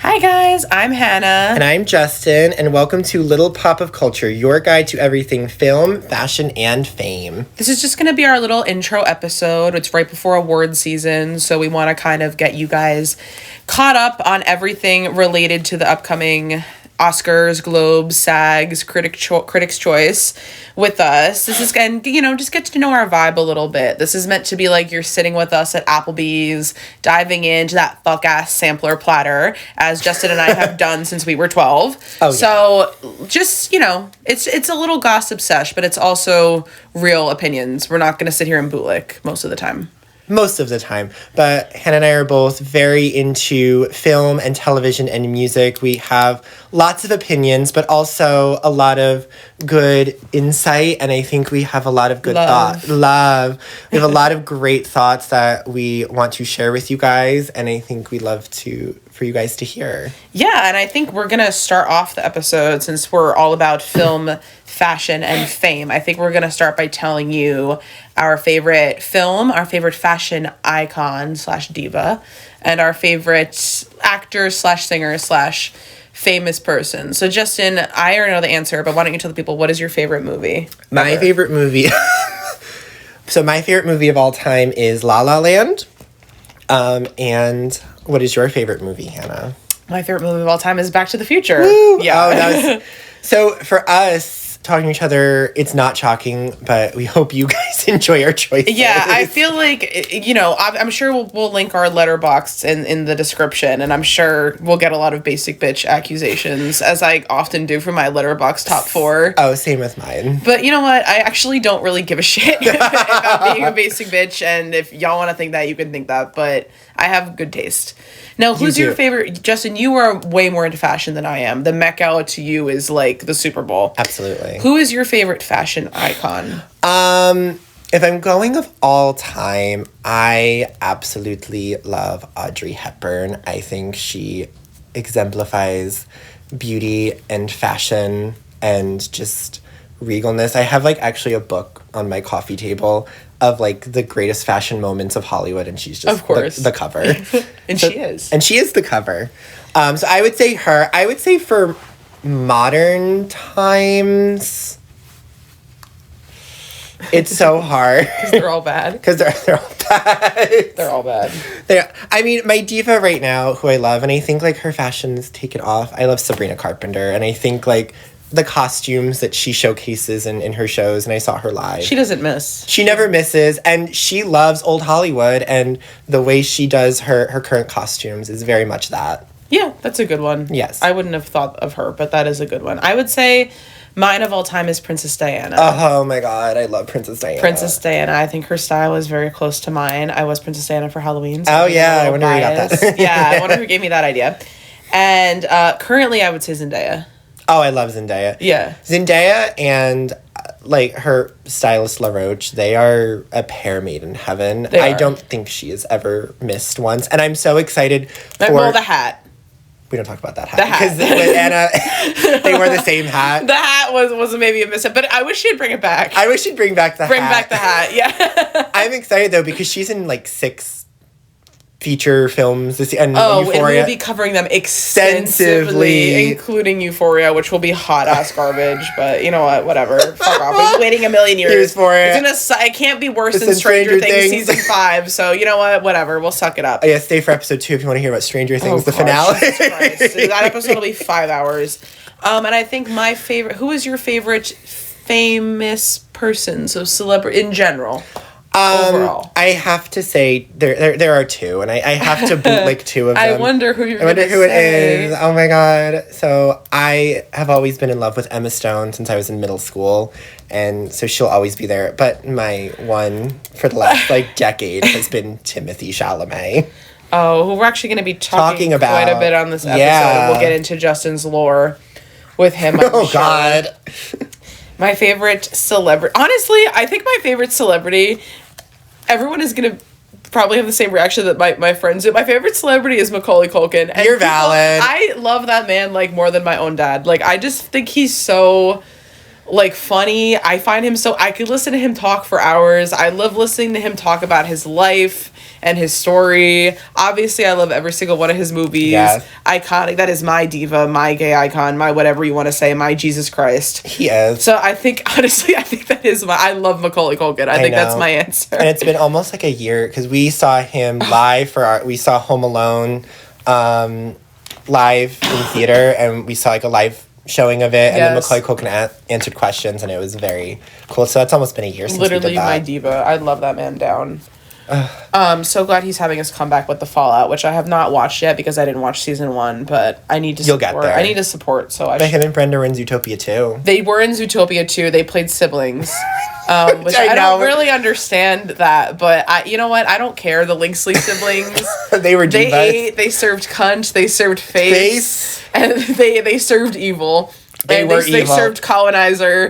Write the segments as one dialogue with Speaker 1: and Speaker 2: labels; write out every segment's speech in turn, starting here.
Speaker 1: Hi guys, I'm Hannah.
Speaker 2: And I'm Justin, and welcome to Little Pop of Culture, your guide to everything film, fashion, and fame.
Speaker 1: This is just going to be our little intro episode. It's right before award season, so we want to kind of get you guys caught up on everything related to the upcoming Oscars, Globes, SAGs, Critics' Choice with us. This is, and just get to know our vibe a little bit. This is meant to be like you're sitting with us at Applebee's, diving into that fuck-ass sampler platter, as Justin and I have done since we were 12. Oh, yeah. So, just, it's a little gossip sesh, but it's also real opinions. We're not going to sit here and bootlick most of the time.
Speaker 2: Most of the time. But Hannah and I are both very into film and television and music. We have lots of opinions, but also a lot of good insight. And I think we have a lot of good thoughts. Love. We have a lot of great thoughts that we want to share with you guys. And I think we love for you guys to hear.
Speaker 1: Yeah, and I think we're going to start off the episode, since we're all about film, fashion, and fame. I think we're going to start by telling you our favorite film, our favorite fashion icon / diva, and our favorite actor / singer / famous person. So Justin, I already know the answer, but why don't you tell the people, what is your favorite movie?
Speaker 2: My favorite movie... So my favorite movie of all time is La La Land. And what is your favorite movie, Hannah?
Speaker 1: My favorite movie of all time is Back to the Future.
Speaker 2: Woo! Yeah. Oh, so for us, talking to each other, it's not shocking, but we hope you guys enjoy our choices.
Speaker 1: Yeah, I feel like, I'm sure we'll link our Letterboxd in the description, and I'm sure we'll get a lot of basic bitch accusations, as I often do for my Letterboxd top 4.
Speaker 2: Oh, same with mine.
Speaker 1: But you know what? I actually don't really give a shit about being a basic bitch, and if y'all want to think that, you can think that, but I have good taste. Now, who's your favorite? Justin, you are way more into fashion than I am. The Met Gala to you is like the Super Bowl.
Speaker 2: Absolutely.
Speaker 1: Who is your favorite fashion icon?
Speaker 2: If I'm going of all time, I absolutely love Audrey Hepburn. I think she exemplifies beauty and fashion and just regalness. I have actually a book on my coffee table of the greatest fashion moments of Hollywood, and she's just, of course, the cover.
Speaker 1: And she is.
Speaker 2: And she is the cover. So I would say her. I would say for modern times, it's so hard.
Speaker 1: Because they're all bad.
Speaker 2: Because they're all bad.
Speaker 1: They're all bad.
Speaker 2: My diva right now, who I love, and I think her fashion's taken off. I love Sabrina Carpenter, and I think the costumes that she showcases in her shows, and I saw her live.
Speaker 1: She doesn't miss.
Speaker 2: She never misses, and she loves old Hollywood, and the way she does her current costumes is very much that.
Speaker 1: Yeah, that's a good one.
Speaker 2: Yes.
Speaker 1: I wouldn't have thought of her, but that is a good one. I would say mine of all time is Princess Diana.
Speaker 2: Oh my god, I love Princess Diana.
Speaker 1: Princess Diana, I think her style is very close to mine. I was Princess Diana for Halloween. So
Speaker 2: I wonder who you got that.
Speaker 1: Yeah, I wonder who gave me that idea. And currently I would say Zendaya.
Speaker 2: Oh, I love Zendaya.
Speaker 1: Yeah.
Speaker 2: Zendaya and, her stylist LaRoche, they are a pair made in heaven. I don't think she has ever missed once. And I'm so excited for...
Speaker 1: Well, the hat.
Speaker 2: We don't talk about that hat. The hat. Because with Anna, they wore the same hat.
Speaker 1: The hat was maybe a mishap, but I wish she'd bring it back.
Speaker 2: I wish she'd bring back the hat.
Speaker 1: Bring back the hat, yeah.
Speaker 2: I'm excited, though, because she's in, 6 feature films this year, and Euphoria.
Speaker 1: And we'll be covering them extensively, including Euphoria, which will be hot ass garbage. But you know what? Whatever. Fuck off. We're waiting a million years.
Speaker 2: Here's for it.
Speaker 1: It can't be worse than Stranger Things season 5. So you know what? Whatever. We'll suck it up.
Speaker 2: Oh, yeah, stay for episode 2 if you want to hear about Stranger Things, the finale.
Speaker 1: That episode will be 5 hours. And I think my favorite. Who is your favorite famous person? So celebrity in general. Overall.
Speaker 2: I have to say there are 2, and I have to bootlick 2 of them.
Speaker 1: I wonder who you're going to say.
Speaker 2: I wonder who it is. Oh my god. So I have always been in love with Emma Stone since I was in middle school, and so she'll always be there. But my one for the last decade has been Timothee Chalamet.
Speaker 1: Oh, who we're actually going to be talking about quite a bit on this episode. Yeah. We'll get into Justin's lore with him.
Speaker 2: Oh god.
Speaker 1: My favorite celebrity. Honestly, I think my favorite celebrity. Everyone is going to probably have the same reaction that my friends do. My favorite celebrity is Macaulay Culkin. And
Speaker 2: you're valid.
Speaker 1: I love that man more than my own dad. I just think he's so funny. I find him so... I could listen to him talk for hours. I love listening to him talk about his life and his story. Obviously, I love every single one of his movies.
Speaker 2: Yes.
Speaker 1: Iconic. That is my diva, my gay icon, my whatever you want to say, my Jesus Christ.
Speaker 2: He is.
Speaker 1: So I think, honestly, that is I love Macaulay Culkin. I think
Speaker 2: know.
Speaker 1: that's my answer.
Speaker 2: And it's been almost like a year because we saw him live we saw Home Alone live in theater, and we saw like a live showing of it, and then Macaulay Culkin answered questions, and it was very cool. So that's almost been a year since
Speaker 1: Literally
Speaker 2: we did that.
Speaker 1: my diva. I love that man down. So glad he's having his comeback with The Fallout, which I have not watched yet because I didn't watch season 1, but I need to support.
Speaker 2: You'll get there.
Speaker 1: I need to support, so I
Speaker 2: But him and Brenda were in Zootopia too.
Speaker 1: They were in Zootopia too. They played siblings. Which I don't really understand that, but you know what? I don't care. The Linksley siblings.
Speaker 2: They were divas.
Speaker 1: They ate, they served cunt, they served face. And they served evil. They served colonizer.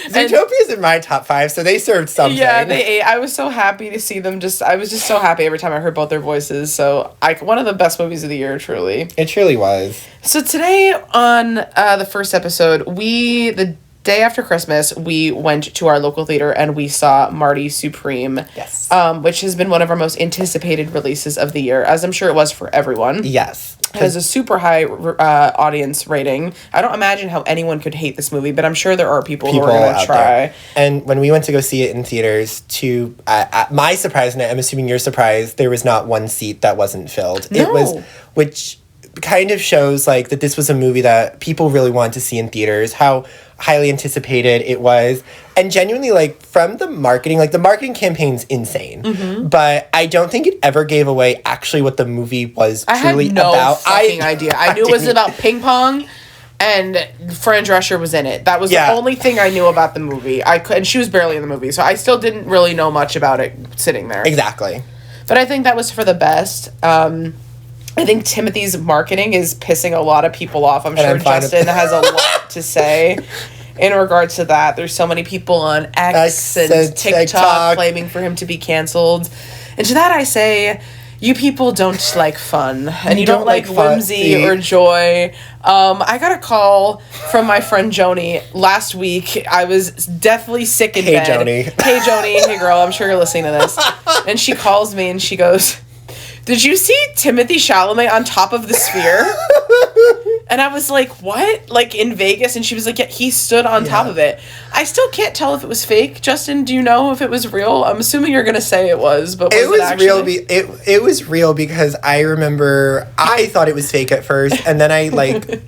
Speaker 2: Zootopia's in my top 5, so they served something.
Speaker 1: Yeah, they ate. I was so happy to see them. I was just so happy every time I heard both their voices. So, one of the best movies of the year, truly.
Speaker 2: It truly was.
Speaker 1: So today on the first episode, the day after Christmas, we went to our local theater and we saw Marty Supreme.
Speaker 2: Yes.
Speaker 1: Which has been one of our most anticipated releases of the year, as I'm sure it was for everyone.
Speaker 2: Yes.
Speaker 1: It has a super high audience rating. I don't imagine how anyone could hate this movie, but I'm sure there are people who are going to try. There.
Speaker 2: And when we went to go see it in theaters, to my surprise, and I'm assuming your surprise, there was not one seat that wasn't filled.
Speaker 1: No.
Speaker 2: It was, which kind of shows like that this was a movie that people really wanted to see in theaters, how highly anticipated it was, and genuinely, like, from the marketing, like, the marketing campaign's insane, but I don't think it ever gave away actually what the movie was truly about.
Speaker 1: I had no fucking idea. I knew it was about ping pong, and Fran Drescher was in it. That was the only thing I knew about the movie. And she was barely in the movie, so I still didn't really know much about it sitting there.
Speaker 2: Exactly.
Speaker 1: But I think that was for the best. I think Timothy's marketing is pissing a lot of people off. I'm sure Justin has a lot to say in regards to that. There's so many people on X and TikTok claiming for him to be canceled. And to that I say, you people don't like fun. And you don't like whimsy or joy. I got a call from my friend Joni last week. I was definitely sick in bed. Hey, Joni. Hey, girl. I'm sure you're listening to this. And she calls me and she goes, "Did you see Timothee Chalamet on top of the sphere?" And I was like, what? Like, in Vegas? And she was like, yeah, he stood on top of it. I still can't tell if it was fake. Justin, do you know if it was real? I'm assuming you're going to say it was, but was it actually?
Speaker 2: It was real because I remember I thought it was fake at first, and then I, like...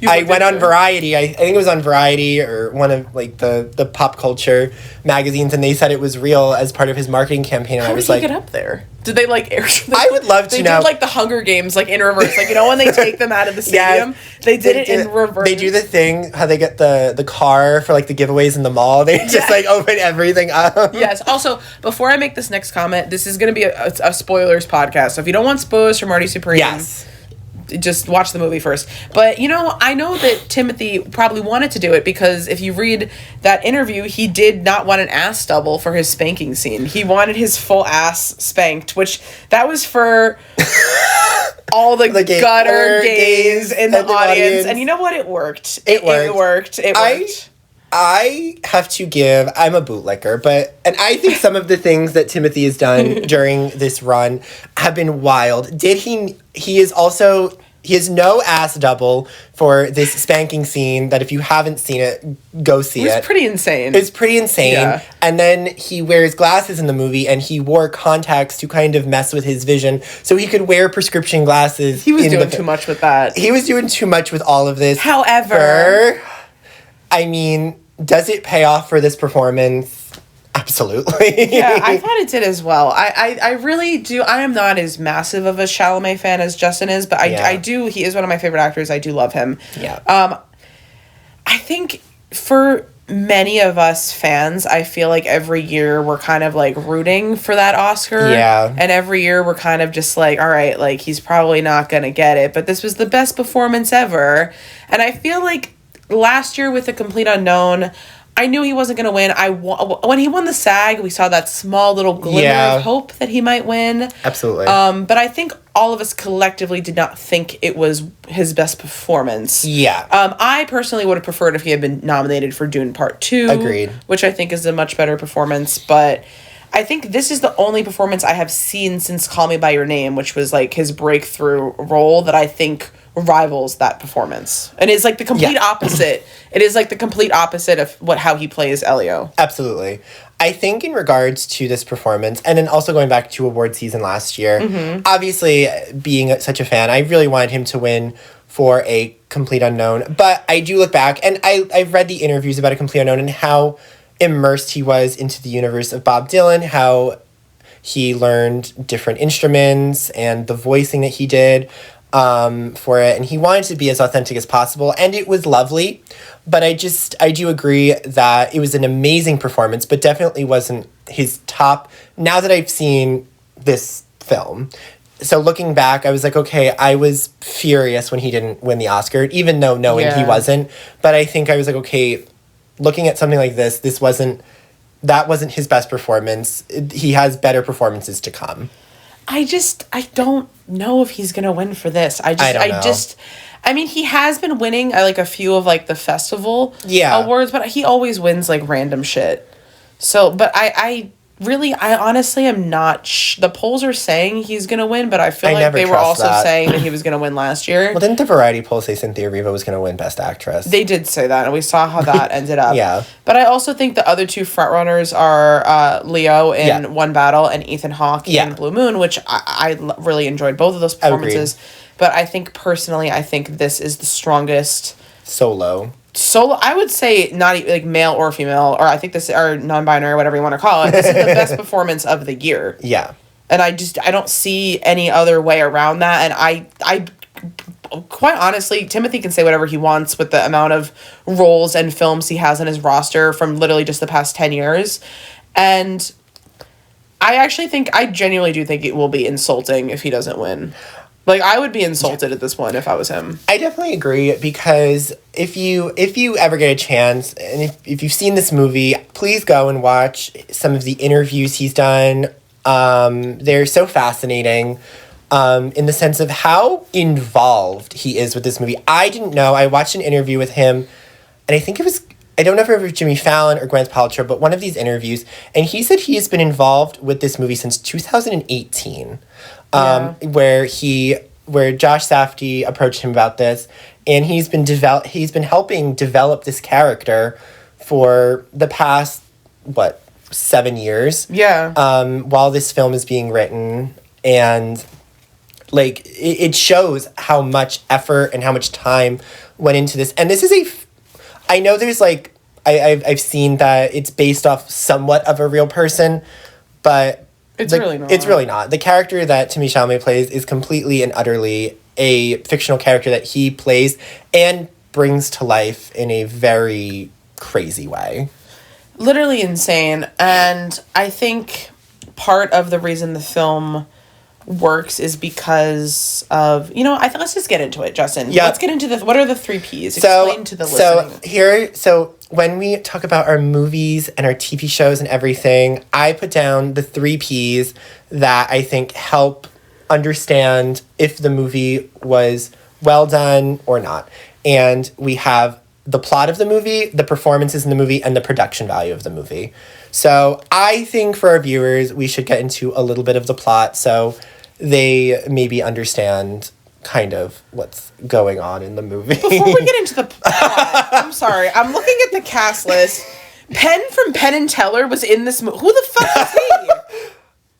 Speaker 2: I went on Variety. I think it was on Variety or one of like the pop culture magazines, and they said it was real as part of his marketing campaign. And
Speaker 1: How
Speaker 2: I was
Speaker 1: did he
Speaker 2: like,
Speaker 1: get up there? Did they like air?
Speaker 2: I would love to know.
Speaker 1: They did like the Hunger Games, like in reverse. Like, you know when they take them out of the stadium, they did it in reverse.
Speaker 2: They do the thing how they get the car for like the giveaways in the mall. They just like open everything up.
Speaker 1: Yes. Also, before I make this next comment, this is going to be a spoilers podcast. So if you don't want spoilers for Marty Supreme, just watch the movie first. But, you know, I know that Timothy probably wanted to do it because if you read that interview, he did not want an ass double for his spanking scene. He wanted his full ass spanked, which that was for all the gutter gays in the audience. And you know what? It worked. It worked.
Speaker 2: I have to give, I'm a bootlicker, and I think some of the things that Timothy has done during this run have been wild. He has no ass double for this spanking scene that if you haven't seen it, go see it.
Speaker 1: It's pretty insane.
Speaker 2: It's pretty insane. Yeah. And then he wears glasses in the movie, and he wore contacts to kind of mess with his vision so he could wear prescription glasses.
Speaker 1: He was doing too much with that.
Speaker 2: He was doing too much with all of this.
Speaker 1: However,
Speaker 2: I mean, does it pay off for this performance? Absolutely.
Speaker 1: Yeah, I thought it did as well. I really do. I am not as massive of a Chalamet fan as Justin is, but I do. He is one of my favorite actors. I do love him.
Speaker 2: Yeah.
Speaker 1: I think for many of us fans, I feel like every year we're kind of like rooting for that Oscar.
Speaker 2: Yeah.
Speaker 1: And every year we're kind of just like, all right, like he's probably not going to get it, but this was the best performance ever. And I feel like last year with The Complete Unknown, I knew he wasn't going to win. When he won the SAG, we saw that small little glimmer of hope that he might win.
Speaker 2: Absolutely.
Speaker 1: But I think all of us collectively did not think it was his best performance.
Speaker 2: Yeah.
Speaker 1: I personally would have preferred if he had been nominated for Dune Part 2.
Speaker 2: Agreed.
Speaker 1: Which I think is a much better performance. But I think this is the only performance I have seen since Call Me By Your Name, which was like his breakthrough role that I think rivals that performance. And it's like the complete opposite. It is like the complete opposite of how he plays Elio.
Speaker 2: Absolutely. I think in regards to this performance, and then also going back to award season last year, obviously being such a fan, I really wanted him to win for A Complete Unknown. But I do look back, and I've read the interviews about A Complete Unknown and how immersed he was into the universe of Bob Dylan, how he learned different instruments and the voicing that he did for it, and he wanted to be as authentic as possible, and it was lovely. But I do agree that it was an amazing performance, but definitely wasn't his top. Now that I've seen this film, so looking back, I was like, okay, I was furious when he didn't win the Oscar, even though knowing he wasn't. But I think I was like, okay, looking at something like this, that wasn't his best performance. He has better performances to come.
Speaker 1: I don't know if he's gonna win for this. I mean, he has been winning like a few of like the festival awards, but he always wins like random shit. So, but I honestly am not. The polls are saying he's gonna win, but I feel like they were also saying that he was gonna win last year.
Speaker 2: Well, didn't the Variety poll say Cynthia Erivo was gonna win Best Actress?
Speaker 1: They did say that, and we saw how that ended up.
Speaker 2: Yeah.
Speaker 1: But I also think the other two frontrunners are Leo in One Battle and Ethan Hawke in Blue Moon, which I really enjoyed both of those performances.
Speaker 2: Agreed.
Speaker 1: But I think personally, this is the strongest
Speaker 2: solo.
Speaker 1: I would say not like male or female, or I think this or non-binary, whatever you want to call it. This is the best performance of the year.
Speaker 2: Yeah.
Speaker 1: And I don't see any other way around that. And I quite honestly, Timothee can say whatever he wants with the amount of roles and films he has on his roster from literally just the past 10 years. And I genuinely do think it will be insulting if he doesn't win. Like, I would be insulted at this point if I was him.
Speaker 2: I definitely agree, because if you ever get a chance, and if you've seen this movie, please go and watch some of the interviews he's done. They're so fascinating in the sense of how involved he is with this movie. I didn't know. I watched an interview with him, and I don't know if it was Jimmy Fallon or Gwyneth Paltrow, but one of these interviews, and he said he has been involved with this movie since 2018. Where Josh Safdie approached him about this, and he's been helping develop this character for the past 7 years. Yeah. While this film is being written, and like it shows how much effort and how much time went into this. And this is I know there's like I've seen that it's based off somewhat of a real person, but it's really not. It's really not. The character that Timothée Chalamet plays is completely and utterly a fictional character that he plays and brings to life in a very crazy way.
Speaker 1: Literally insane. And I think part of the reason the film works is because of, let's just get into it, Justin. Yeah. Let's get into what are the 3 Ps? Explain to the listening.
Speaker 2: So when we talk about our movies and our TV shows and everything, I put down the 3 Ps that I think help understand if the movie was well done or not. And we have the plot of the movie, the performances in the movie, and the production value of the movie. So I think for our viewers, we should get into a little bit of the plot so they maybe understand kind of what's going on in the movie.
Speaker 1: Before we get into the plot, I'm sorry, I'm looking at the cast list. Penn from Penn and Teller was in this movie. Who the fuck was he?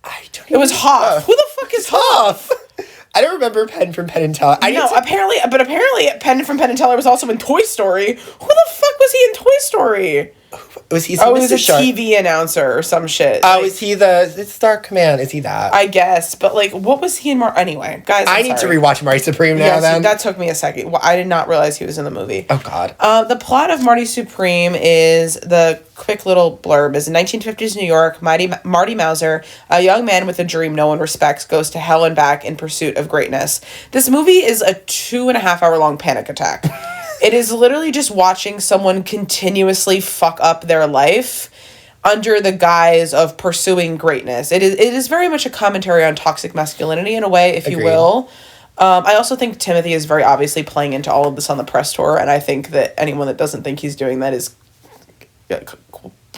Speaker 2: I don't
Speaker 1: know. It was Hoff. Who the fuck is Hoff?
Speaker 2: I don't remember Penn from Penn and Teller.
Speaker 1: Apparently Penn from Penn and Teller was also in Toy Story. Who the fuck was he in Toy Story?
Speaker 2: Was he?
Speaker 1: He was a TV announcer or some shit.
Speaker 2: Is he the Star Command? Is he that?
Speaker 1: I guess, but what was he in? Anyway, guys,
Speaker 2: I need to rewatch Marty Supreme now. Then
Speaker 1: that took me a second. Well, I did not realize he was in the movie.
Speaker 2: Oh God.
Speaker 1: The plot of Marty Supreme is the quick little blurb is in 1950s New York. Marty Mauser, a young man with a dream no one respects, goes to hell and back in pursuit of greatness. This movie is a 2.5 hour long panic attack. It is literally just watching someone continuously fuck up their life under the guise of pursuing greatness. It is very much a commentary on toxic masculinity in a way, if you will. I also think Timothee is very obviously playing into all of this on the press tour, and I think that anyone that doesn't think he's doing that is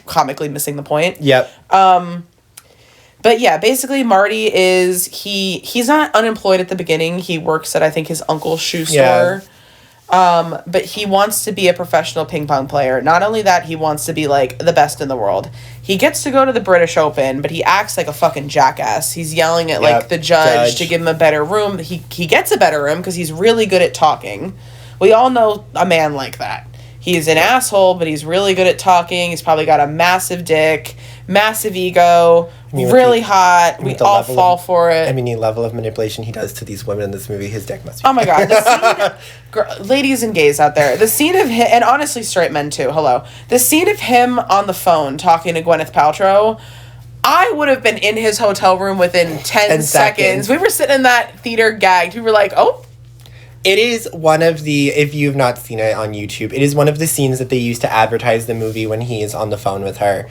Speaker 1: comically missing the point.
Speaker 2: Yep.
Speaker 1: But yeah, basically Marty he's not unemployed at the beginning. He works at, I think, his uncle's shoe store. But he wants to be a professional ping pong player. Not only that, he wants to be like the best in the world. He gets to go to the British Open, but he acts like a fucking jackass. He's yelling at like the judge to give him a better room. He gets a better room because he's really good at talking. We all know a man like that. He's an asshole, but he's really good at talking. He's probably got a massive dick, massive ego, really hot. We all fall for it.
Speaker 2: I mean, the level of manipulation he does to these women in this movie, his dick must be...
Speaker 1: Oh my God. The scene, ladies and gays out there, the scene of him, and honestly straight men too, hello. The scene of him on the phone talking to Gwyneth Paltrow, I would have been in his hotel room within 10 seconds. We were sitting in that theater gagged. We were like, oh.
Speaker 2: It is one of the, if you've not seen it on YouTube, it is one of the scenes that they use to advertise the movie when he is on the phone with her.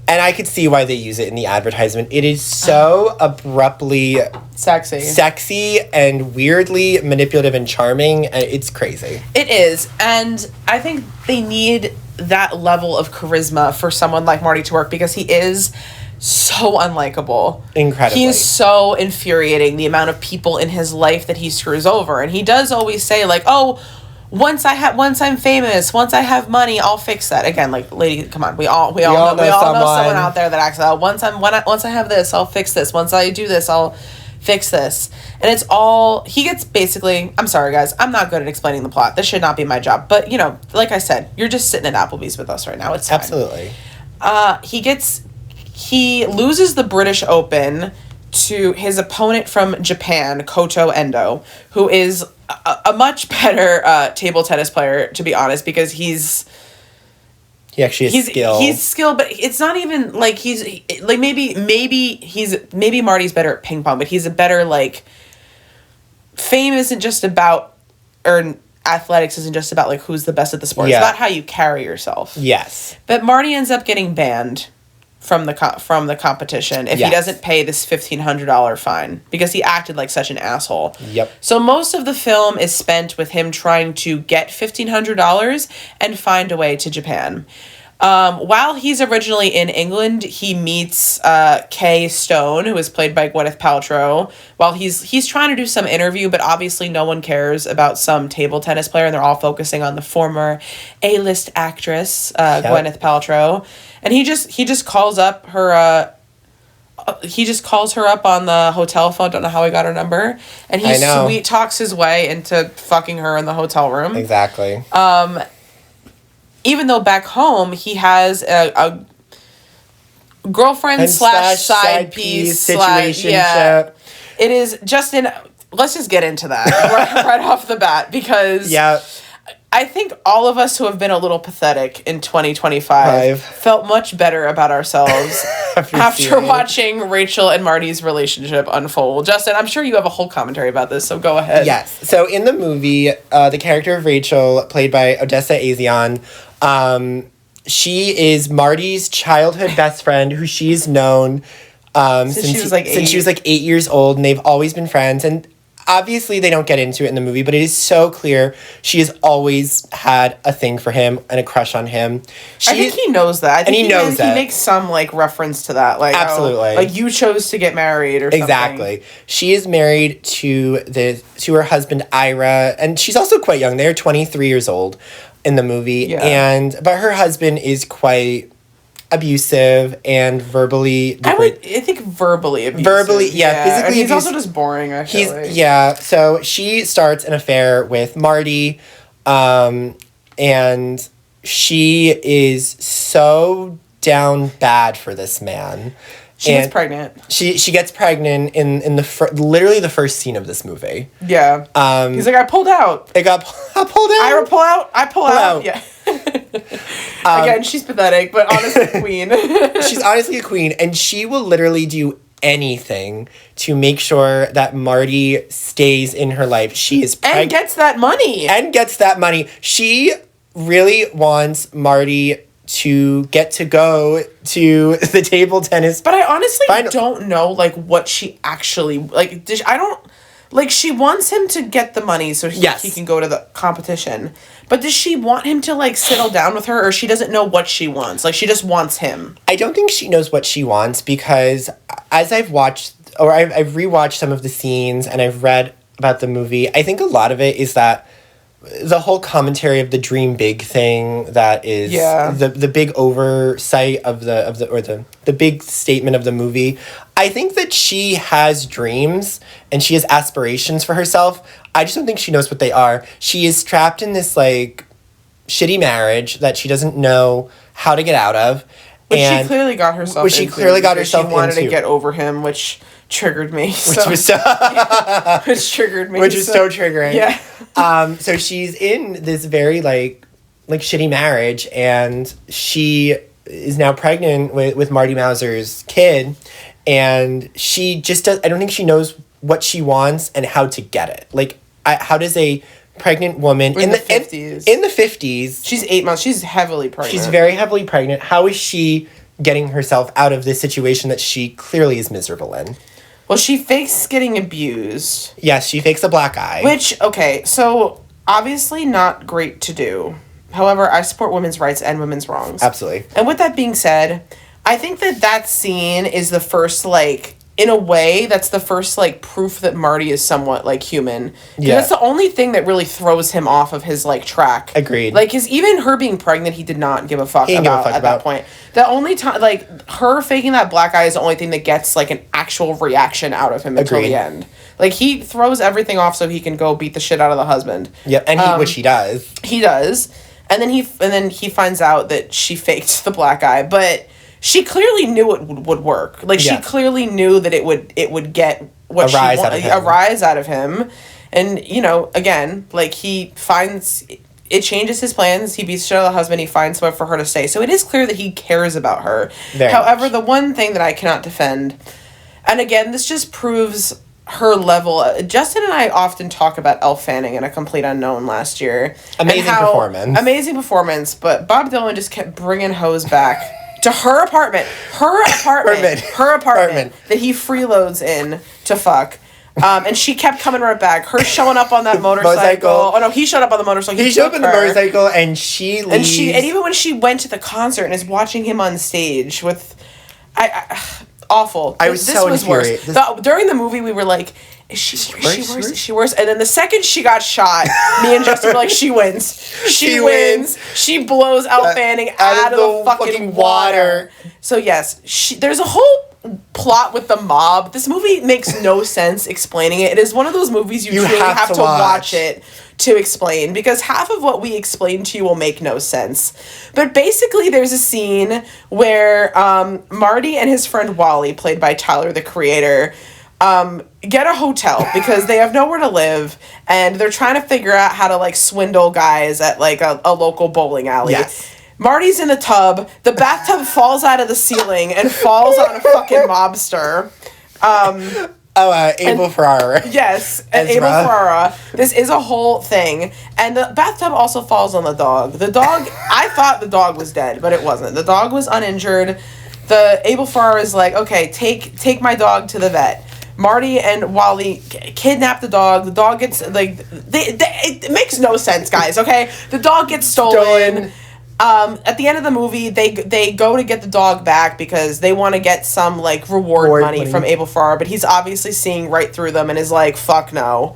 Speaker 2: And I could see why they use it in the advertisement. It is so abruptly sexy and weirdly manipulative and charming. It's crazy.
Speaker 1: It is. And I think they need that level of charisma for someone like Marty to work because he is so unlikable.
Speaker 2: Incredibly.
Speaker 1: He is so infuriating, the amount of people in his life that he screws over. And he does always say, like, oh, once I'm famous, once I have money, I'll fix that. Again, like, lady, come on, we all know someone out there that acts out. Once I have this, I'll fix this. Once I do this, I'll fix this. And it's all, he gets basically, I'm sorry guys, I'm not good at explaining the plot. This should not be my job. But, you know, like I said, you're just sitting at Applebee's with us right now. It's fine.
Speaker 2: Absolutely.
Speaker 1: He loses the British Open to his opponent from Japan, Koto Endo, who is a much better table tennis player, to be honest, because he actually has skill. He's skilled, but it's not even like maybe Marty's better at ping pong, but he's a better, like, fame isn't just about, or athletics isn't just about, like, who's the best at the sport. It's about how you carry yourself.
Speaker 2: Yes.
Speaker 1: But Marty ends up getting banned from the competition if he doesn't pay this $1,500 fine because he acted like such an asshole.
Speaker 2: Yep.
Speaker 1: So most of the film is spent with him trying to get $1,500 and find a way to Japan. While he's originally in England, he meets Kay Stone, who is played by Gwyneth Paltrow. While he's trying to do some interview, but obviously no one cares about some table tennis player, and they're all focusing on the former A-list actress, Gwyneth Paltrow. And he just calls up her. He just calls her up on the hotel phone. Don't know how he got her number, and he sweet talks his way into fucking her in the hotel room.
Speaker 2: Exactly.
Speaker 1: Even though back home he has a girlfriend / side piece situation. Yeah, it is just in. Let's just get into that right off the bat because I think all of us who have been a little pathetic in 2025 felt much better about ourselves after watching Rachel and Marty's relationship unfold. Justin, I'm sure you have a whole commentary about this, so go ahead.
Speaker 2: Yes. So in the movie, the character of Rachel, played by Odessa A'zion, she is Marty's childhood best friend who she's known since she was like 8 years old, and they've always been friends. And obviously they don't get into it in the movie, but it is so clear she has always had a thing for him and a crush on him.
Speaker 1: I think he knows that.
Speaker 2: He
Speaker 1: makes some, like, reference to that. Like,
Speaker 2: absolutely.
Speaker 1: Like, you chose to get married or something.
Speaker 2: Exactly. She is married to her husband, Ira, and she's also quite young. They're 23 years old in the movie. Yeah. But her husband is quite abusive and verbally...
Speaker 1: I think verbally abusive.
Speaker 2: Physically
Speaker 1: and he's
Speaker 2: abusive.
Speaker 1: also just boring, I feel like.
Speaker 2: Yeah, so she starts an affair with Marty, and she is so down bad for this man.
Speaker 1: She gets pregnant.
Speaker 2: She gets pregnant in literally the first scene of this movie.
Speaker 1: Yeah. He's like, I pulled out.
Speaker 2: I pulled out.
Speaker 1: Ira, pull out. I pull out. Yeah. Again, she's pathetic, but honestly a queen.
Speaker 2: She's honestly a queen, and she will literally do anything to make sure that Marty stays in her life. She is
Speaker 1: and gets that money.
Speaker 2: She really wants Marty to get to go to the table tennis.
Speaker 1: But I honestly don't know, like, what she actually, like, Like, she wants him to get the money so he can go to the competition. But does she want him to, like, settle down with her, or she doesn't know what she wants? Like, she just wants him.
Speaker 2: I don't think she knows what she wants, because as I've watched, or I've rewatched some of the scenes and I've read about the movie, I think a lot of it is that the whole commentary of the dream big thing that is the big oversight of the big statement of the movie. I think that she has dreams and she has aspirations for herself. I just don't think she knows what they are. She is trapped in this, like, shitty marriage that she doesn't know how to get out of.
Speaker 1: Which she clearly got herself into. She wanted to get over him, which triggered me. Which was so
Speaker 2: triggering.
Speaker 1: Yeah.
Speaker 2: So she's in this very, like shitty marriage, and she is now pregnant with Marty Mauser's kid, and she just does. I don't think she knows what she wants and how to get it. Like, how does a pregnant woman in the 50s? In the 50s,
Speaker 1: she's 8 months. She's heavily pregnant.
Speaker 2: She's very heavily pregnant. How is she getting herself out of this situation that she clearly is miserable in?
Speaker 1: Well, she fakes getting abused.
Speaker 2: Yes, she fakes a black eye.
Speaker 1: Which, okay, so obviously not great to do. However, I support women's rights and women's wrongs.
Speaker 2: Absolutely.
Speaker 1: And with that being said, I think that scene is the first, like, in a way, that's the first, like, proof that Marty is somewhat, like, human. Yeah. That's the only thing that really throws him off of his, like, track.
Speaker 2: Agreed.
Speaker 1: Like, even her being pregnant, he did not give a fuck about at that point. The only time, like, her faking that black eye is the only thing that gets, like, an actual reaction out he until the end. Like, he throws everything off so he can go beat the shit out of the husband.
Speaker 2: Yep, and which he does.
Speaker 1: He does. And then he finds out that she faked the black eye, but she clearly knew it would work. Like, she clearly knew that it would get what she wanted, a rise out of him. And, you know, again, like, he finds, it changes his plans. He beats the shit out of the husband. He finds somewhere for her to stay. So it is clear that he cares about her. However, the one thing that I cannot defend, and again, this just proves her level. Justin and I often talk about Elle Fanning in A Complete Unknown last year. Amazing performance. But Bob Dylan just kept bringing hoes back to her apartment that he freeloads in to fuck. And she kept coming right back. Her showing up on that motorcycle. Oh no, he showed up on the motorcycle.
Speaker 2: He showed up on the motorcycle, and she leaves.
Speaker 1: And even when she went to the concert and is watching him on stage with, awful. This was worse. During the movie, we were like, is she worse? And then the second she got shot, me and Justin were like, she wins. She wins. She blows Elle Fanning out of the fucking water. So yes, there's a whole plot with the mob. This movie makes no sense explaining it. It is one of those movies you truly have to watch it to explain, because half of what we explain to you will make no sense. But basically, there's a scene where Marty and his friend Wally, played by Tyler, the Creator, get a hotel because they have nowhere to live, and they're trying to figure out how to, like, swindle guys at, like, a local bowling alley.
Speaker 2: Yes.
Speaker 1: Marty's in the tub. The bathtub falls out of the ceiling and falls on a fucking mobster.
Speaker 2: Abel Ferrara.
Speaker 1: Yes, and Abel Ferrara. This is a whole thing. And the bathtub also falls on the dog. The dog, I thought the dog was dead, but it wasn't. The dog was uninjured. The Abel Ferrara is like, okay, take my dog to the vet. Marty and Wally kidnap the dog. The dog gets, like, it makes no sense, guys, okay? The dog gets stolen. At the end of the movie, they go to get the dog back because they want to get some, like, reward money from Abel Ferrara, but he's obviously seeing right through them and is like, fuck no.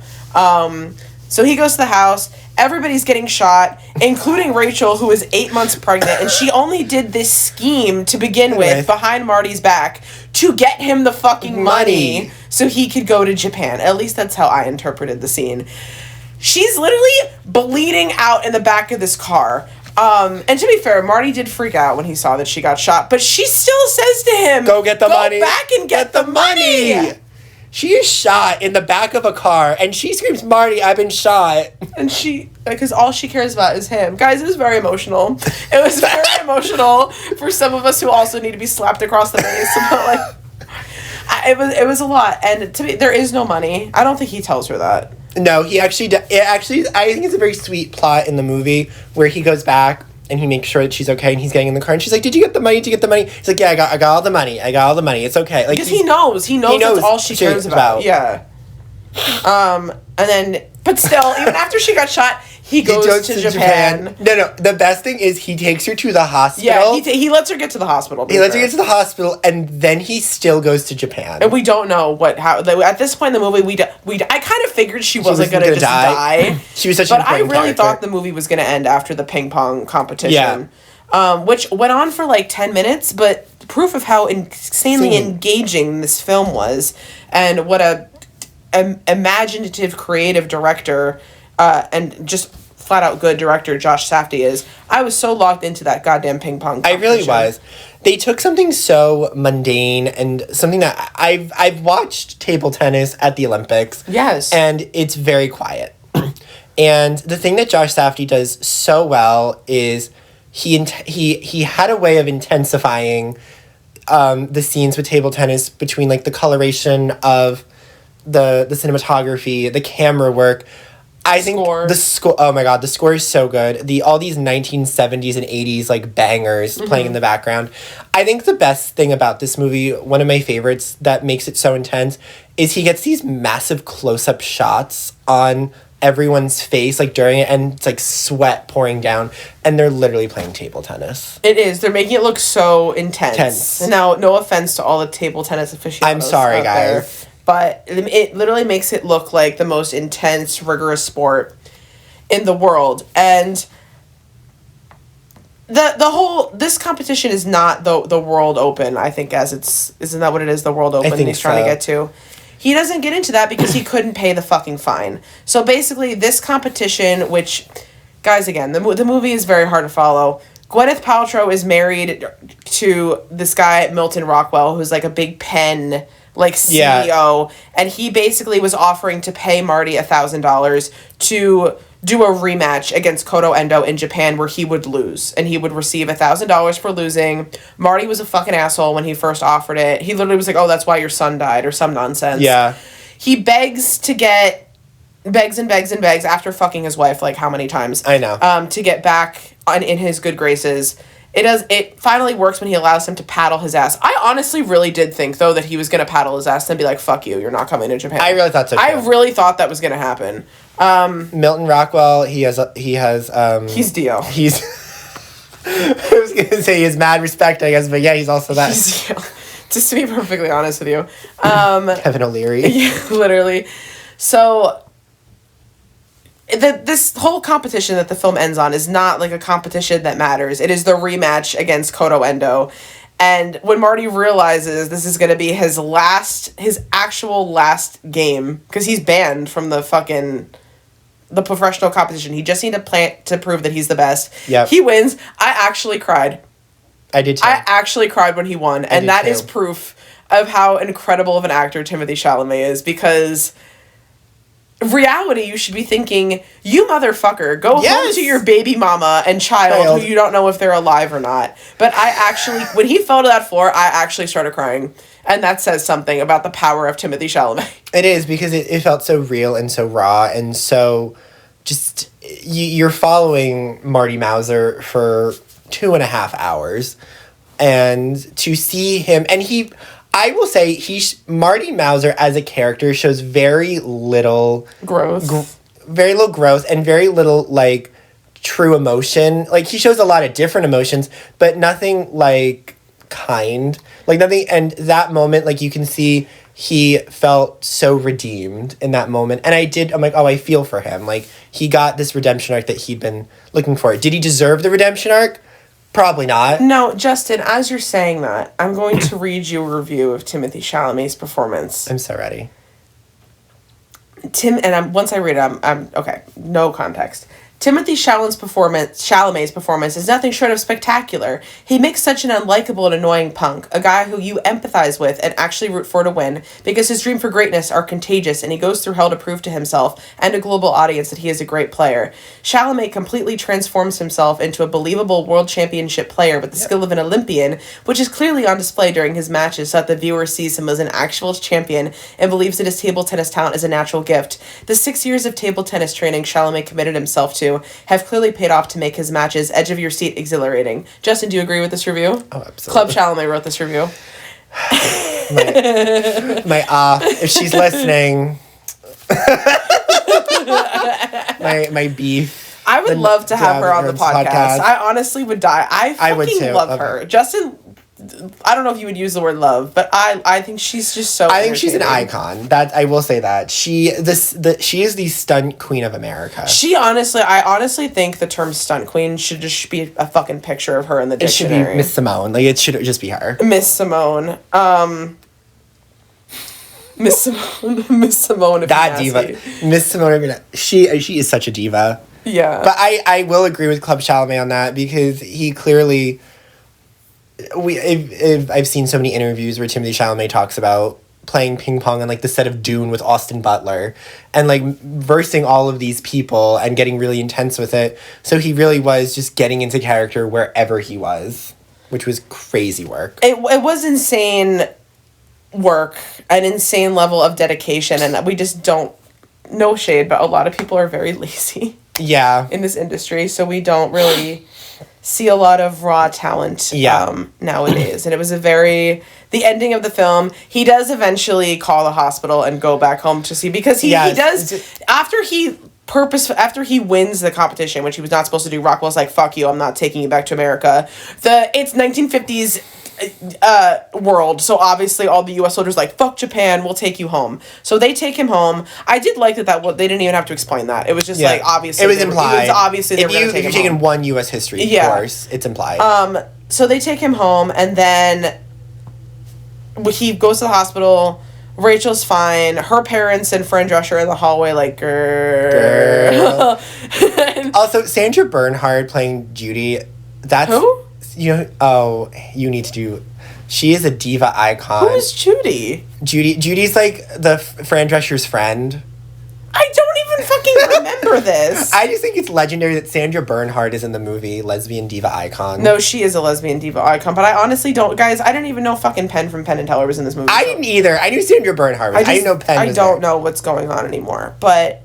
Speaker 1: So he goes to the house. Everybody's getting shot, including Rachel, who is 8 months pregnant, and she only did this scheme to begin with behind Marty's back to get him the fucking money so he could go to Japan. At least that's how I interpreted the scene. She's literally bleeding out in the back of this car. And to be fair, Marty did freak out when he saw that she got shot, but she still says to him,
Speaker 2: Go get the money.
Speaker 1: Go back and get the money.
Speaker 2: She is shot in the back of a car, and she screams, Marty, I've been shot.
Speaker 1: And she, because all she cares about is him. Guys, it was very emotional. It was very emotional for some of us who also need to be slapped across the face. But, like, it was a lot. And to me, there is no money. I don't think he tells her that.
Speaker 2: No, he actually, I think it's a very sweet plot in the movie where he goes back and he makes sure that she's okay, and he's getting in the car, and she's like, did you get the money? Did you get the money? He's like, yeah, I got all the money. It's okay. Like,
Speaker 1: because he knows that's all she cares about. Yeah. And then, but still, even after she got shot, he goes to Japan.
Speaker 2: No. The best thing is he takes her to the hospital.
Speaker 1: Yeah, he lets her get to the hospital.
Speaker 2: He lets her get to the hospital, and then he still goes to Japan.
Speaker 1: And we don't know how. At this point in the movie, I kind of figured she wasn't going to just die.
Speaker 2: She was such
Speaker 1: an important character. Thought the movie was going to end after the ping pong competition. Yeah. Which went on for like 10 minutes, but proof of how insanely engaging this film was, and what a imaginative, creative director, and just flat out good director Josh Safdie is. I was so locked into that goddamn ping pong competition.
Speaker 2: I really was. They took something so mundane and something that I've watched table tennis at the Olympics.
Speaker 1: Yes.
Speaker 2: And it's very quiet. And the thing that Josh Safdie does so well is he had a way of intensifying the scenes with table tennis between like the coloration of the cinematography, the camera work. I think the score. Oh my god, the score is so good. All these 1970s and 80s like bangers playing in the background. I think the best thing about this movie, one of my favorites that makes it so intense, is he gets these massive close-up shots on everyone's face like during it, and it's like sweat pouring down, and they're literally playing table tennis.
Speaker 1: It is. They're making it look so intense. Now, no offense to all the table tennis aficionados.
Speaker 2: I'm sorry, guys.
Speaker 1: There. But it literally makes it look like the most intense, rigorous sport in the world. And this competition is not the World Open, I think, isn't that what it is, the World Open he's trying to get to? He doesn't get into that because he couldn't pay the fucking fine. So basically, this competition, which, guys, again, the movie is very hard to follow. Gwyneth Paltrow is married to this guy, Milton Rockwell, who's like a big pen CEO, and he basically was offering to pay Marty $1,000 to do a rematch against Koto Endo in Japan where he would lose, and he would receive $1,000 for losing. Marty was a fucking asshole when he first offered it. He literally was like, "Oh, that's why your son died," or some nonsense.
Speaker 2: Yeah.
Speaker 1: He begs and begs after fucking his wife like how many times?
Speaker 2: I know.
Speaker 1: To get back in his good graces. It finally works when he allows him to paddle his ass. I honestly really did think, though, that he was going to paddle his ass and be like, fuck you, you're not coming to Japan.
Speaker 2: I really thought so, too.
Speaker 1: I really thought that was going to happen.
Speaker 2: Milton Rockwell, he's
Speaker 1: Dio.
Speaker 2: He's... I was going to say he has mad respect, I guess, but yeah, he's also that.
Speaker 1: Just to be perfectly honest with you.
Speaker 2: Kevin O'Leary.
Speaker 1: Yeah, literally. So... This whole competition that the film ends on is not like a competition that matters. It is the rematch against Koto Endo. And when Marty realizes this is going to be his actual last game, because he's banned from the professional competition. He just needs to prove that he's the best.
Speaker 2: Yep.
Speaker 1: He wins. I actually cried.
Speaker 2: I did too.
Speaker 1: I actually cried when he won. And that is proof of how incredible of an actor Timothee Chalamet is, because... reality, you should be thinking, you motherfucker, go home to your baby mama and child who you don't know if they're alive or not. But I actually, when he fell to that floor, I actually started crying. And that says something about the power of Timothee Chalamet.
Speaker 2: It is, because it felt so real and so raw and so just, you're following Marty Mauser for 2.5 hours. And to see him, and I will say Marty Mauser as a character shows very little
Speaker 1: growth.
Speaker 2: Very little growth and very little like true emotion. Like he shows a lot of different emotions, but nothing like kind. Like nothing, and that moment, like you can see he felt so redeemed in that moment. And I'm like, oh, I feel for him. Like he got this redemption arc that he'd been looking for. Did he deserve the redemption arc? Probably not.
Speaker 1: No, Justin, as you're saying that, I'm going to read you a review of Timothee Chalamet's performance.
Speaker 2: I'm so ready.
Speaker 1: Once I read it, I'm okay. No context. Timothee Chalamet's performance is nothing short of spectacular. He makes such an unlikable and annoying punk, a guy who you empathize with and actually root for to win, because his dream for greatness are contagious and he goes through hell to prove to himself and a global audience that he is a great player. Chalamet completely transforms himself into a believable world championship player with the skill of an Olympian, which is clearly on display during his matches so that the viewer sees him as an actual champion and believes that his table tennis talent is a natural gift. The 6 years of table tennis training Chalamet committed himself to have clearly paid off to make his matches edge of your seat exhilarating. Justin, do you agree with this review?
Speaker 2: Oh, absolutely.
Speaker 1: Club Chalamet wrote this review.
Speaker 2: If she's listening, my beef.
Speaker 1: I would love to have her on the podcast. I honestly would die. I
Speaker 2: would too.
Speaker 1: love her. Justin, I don't know if you would use the word love, but I think she's just so
Speaker 2: I think she's an icon. That I will say that. She is the stunt queen of America.
Speaker 1: I honestly think the term stunt queen should just be a fucking picture of her in the dictionary.
Speaker 2: It should be Miss Simone. Like, it should just be her.
Speaker 1: Miss Simone. Miss Simone.
Speaker 2: That diva. Miss Simone. She is such a diva.
Speaker 1: Yeah.
Speaker 2: But I will agree with Club Chalamet on that, because he clearly... I've seen so many interviews where Timothee Chalamet talks about playing ping pong on, like, the set of Dune with Austin Butler and, like, versing all of these people and getting really intense with it. So he really was just getting into character wherever he was, which was crazy work.
Speaker 1: It was insane work, an insane level of dedication, and we just don't... No shade, but a lot of people are very lazy.
Speaker 2: Yeah.
Speaker 1: In this industry, so we don't really see a lot of raw talent nowadays. And it was the ending of the film, he does eventually call the hospital and go back home to see, because he does, after he wins the competition, which he was not supposed to do, Rockwell's like, fuck you, I'm not taking you back to America. It's 1950s world, so obviously all the U.S. soldiers like, fuck Japan, we'll take you home. So they take him home. I did like that they didn't even have to explain that. It was just like, obviously
Speaker 2: it was implied.
Speaker 1: It was obviously they were going to take him home.
Speaker 2: If you've taken one U.S. history course, it's implied.
Speaker 1: So they take him home, and then he goes to the hospital. Rachel's fine. Her parents and Fran Drescher in the hallway, like, girl.
Speaker 2: Also, Sandra Bernhard playing Judy. That's
Speaker 1: who?
Speaker 2: You need to do... She is a diva icon.
Speaker 1: Who is Judy?
Speaker 2: Judy's, like, the Fran Drescher's friend.
Speaker 1: I don't even fucking remember this.
Speaker 2: I just think it's legendary that Sandra Bernhard is in the movie Lesbian Diva Icon.
Speaker 1: No, she is a lesbian diva icon, but I honestly don't... Guys, I didn't even know fucking Penn from Penn and Teller was in this movie.
Speaker 2: I didn't either. I knew Sandra Bernhard was. I didn't know Penn was
Speaker 1: don't know what's going on anymore. But,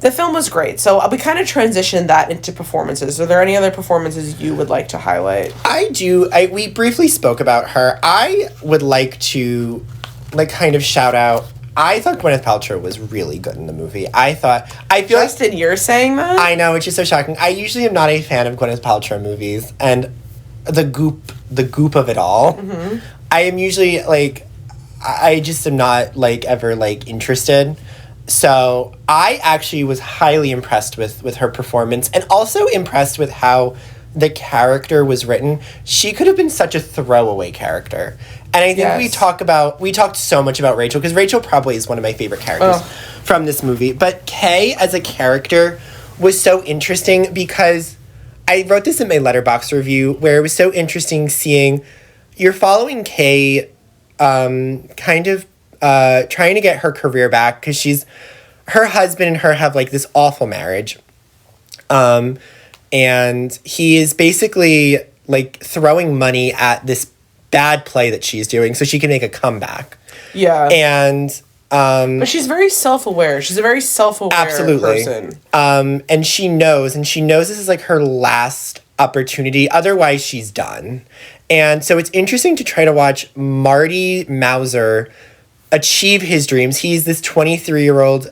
Speaker 1: the film was great. So we kind of transitioned that into performances. Are there any other performances you would like to highlight?
Speaker 2: I do. We briefly spoke about her. I would like to, like, kind of shout out... I thought Gwyneth Paltrow was really good in the movie.
Speaker 1: Justin, you're saying that?
Speaker 2: I know, it's just so shocking. I usually am not a fan of Gwyneth Paltrow movies, and the goop of it all. Mm-hmm. I am usually, like, I just am not, like, ever, like, interested. So I actually was highly impressed with her performance, and also impressed with how the character was written. She could have been such a throwaway character. And I think we talked so much about Rachel, because Rachel probably is one of my favorite characters from this movie. But Kay as a character was so interesting, because I wrote this in my Letterboxd review, where it was so interesting seeing you're following Kay kind of trying to get her career back, because her husband and her have, like, this awful marriage. And he is basically, like, throwing money at this bad play that she's doing so she can make a comeback. Yeah. And but
Speaker 1: she's very self-aware. She's a very self-aware person.
Speaker 2: And she knows this is, like, her last opportunity. Otherwise, she's done. And so it's interesting to try to watch Marty Mauser achieve his dreams. He's this 23-year-old,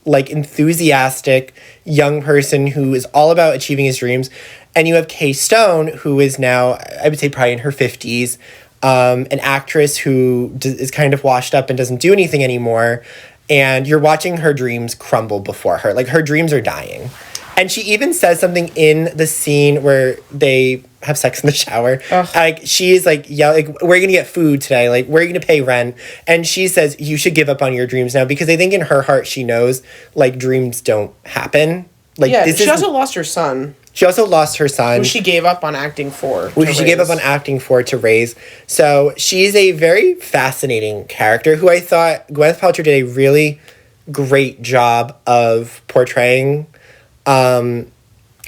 Speaker 2: like, enthusiastic young person who is all about achieving his dreams. And you have Kay Stone, who is now, I would say, probably in her 50s, an actress who is kind of washed up and doesn't do anything anymore. And you're watching her dreams crumble before her. Like, her dreams are dying. And she even says something in the scene where they have sex in the shower. Ugh. Like, she's like, yeah, like, where are you gonna get food today? Like, where are you gonna pay rent? And she says, you should give up on your dreams now, because I think in her heart she knows, like, dreams don't happen. Like,
Speaker 1: yeah, she also lost her son.
Speaker 2: She also lost her son.
Speaker 1: Who she gave up on acting for.
Speaker 2: To raise. So she's a very fascinating character who I thought Gwyneth Paltrow did a really great job of portraying.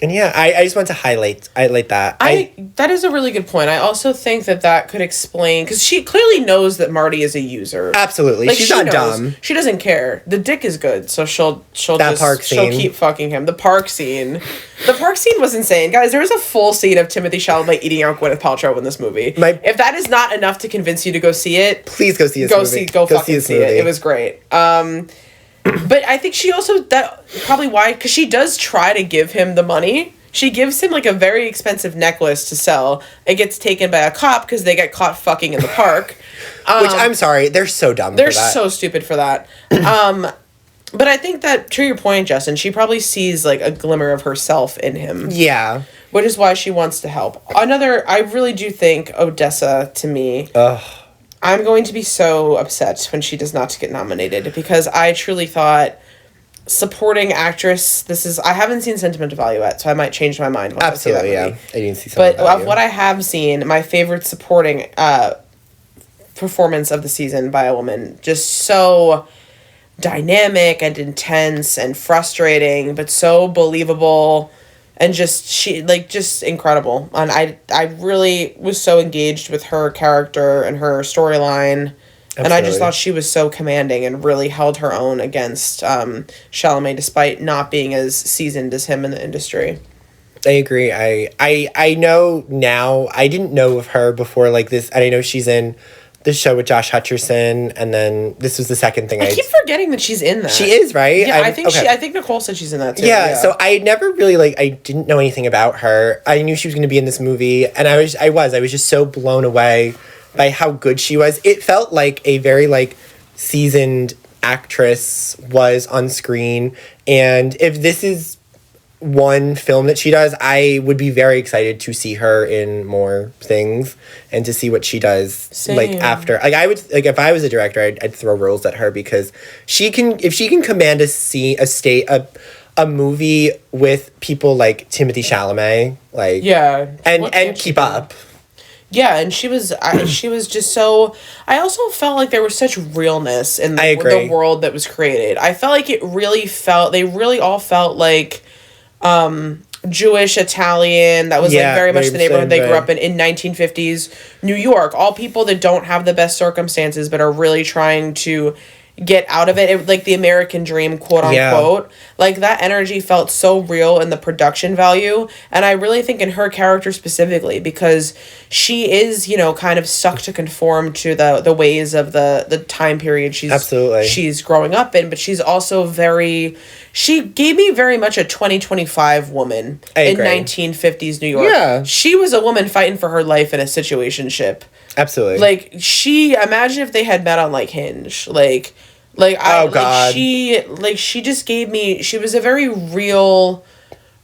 Speaker 2: And yeah, I just want to highlight that.
Speaker 1: That is a really good point. I also think that could explain, because she clearly knows that Marty is a user.
Speaker 2: Absolutely, like, she's not dumb.
Speaker 1: She doesn't care. The dick is good, so she'll keep fucking him. The park scene was insane, guys. There was a full scene of Timothee Chalamet eating out Gwyneth Paltrow in this movie. If that is not enough to convince you to go see it,
Speaker 2: please go see this movie.
Speaker 1: Go fucking see it. It was great. But I think she also, that probably why, because she does try to give him the money. She gives him like a very expensive necklace to sell. It gets taken by a cop because they get caught fucking in the park.
Speaker 2: Which, I'm sorry, they're so dumb for that. They're
Speaker 1: so stupid for that. But I think that, to your point, Justin, she probably sees like a glimmer of herself in him.
Speaker 2: Yeah.
Speaker 1: Which is why she wants to help. I really do think Odessa, to me...
Speaker 2: Ugh.
Speaker 1: I'm going to be so upset when she does not get nominated, because I truly thought supporting actress, I haven't seen Sentimental Value so I might change my mind.
Speaker 2: Absolutely, yeah. I didn't see
Speaker 1: Sentimental Value. Of what I have seen, my favorite supporting performance of the season by a woman, just so dynamic and intense and frustrating, but so believable. And just incredible. And I really was so engaged with her character and her storyline. Absolutely. And I just thought she was so commanding and really held her own against Chalamet, despite not being as seasoned as him in the industry.
Speaker 2: I agree. I know now. I didn't know of her before like this. And I know she's in the show with Josh Hutcherson, and then this was the second thing.
Speaker 1: I keep forgetting that she's in that.
Speaker 2: She is, right?
Speaker 1: Yeah, I think Nicole said she's in that too.
Speaker 2: Yeah, so I never really I didn't know anything about her. I knew she was going to be in this movie, and I was just so blown away by how good she was. It felt like a very seasoned actress was on screen, and if this is one film that she does, I would be very excited to see her in more things and to see what she does. Same. After I would if I was a director, I'd throw roles at her, because if she can command a movie with people like Timothée Chalamet, and keep up.
Speaker 1: Yeah, and she was just so... I also felt like there was such realness in the world that was created. I felt like they really all felt like Jewish, Italian, that was very much the neighborhood they grew up in 1950s New York. All people that don't have the best circumstances but are really trying to get out of it, like the American dream, quote unquote. Like that energy felt so real in the production value, and I really think in her character specifically, because she is, kind of stuck to conform to the ways of the time period she's growing up in, but she's also she gave me very much a 2025 woman in 1950s New York. Yeah. She was a woman fighting for her life in a situationship.
Speaker 2: Absolutely.
Speaker 1: Imagine if they had met on Hinge. She just gave me, she was a very real,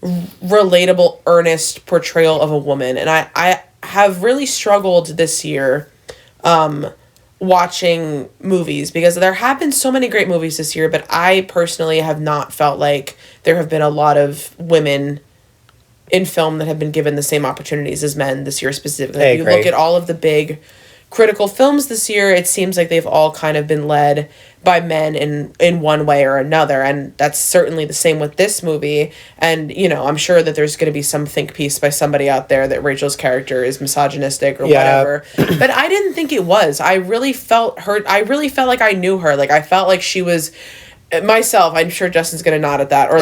Speaker 1: relatable, earnest portrayal of a woman. And I have really struggled this year watching movies, because there have been so many great movies this year, but I personally have not felt like there have been a lot of women in film that have been given the same opportunities as men this year specifically. If you look at all of the big critical films this year, it seems like they've all kind of been led by men in one way or another, and that's certainly the same with this movie. And I'm sure that there's going to be some think piece by somebody out there that Rachel's character is misogynistic or whatever, but I didn't think it was. I really felt like I knew her. I felt like she was myself. I'm sure Justin's gonna nod at that, or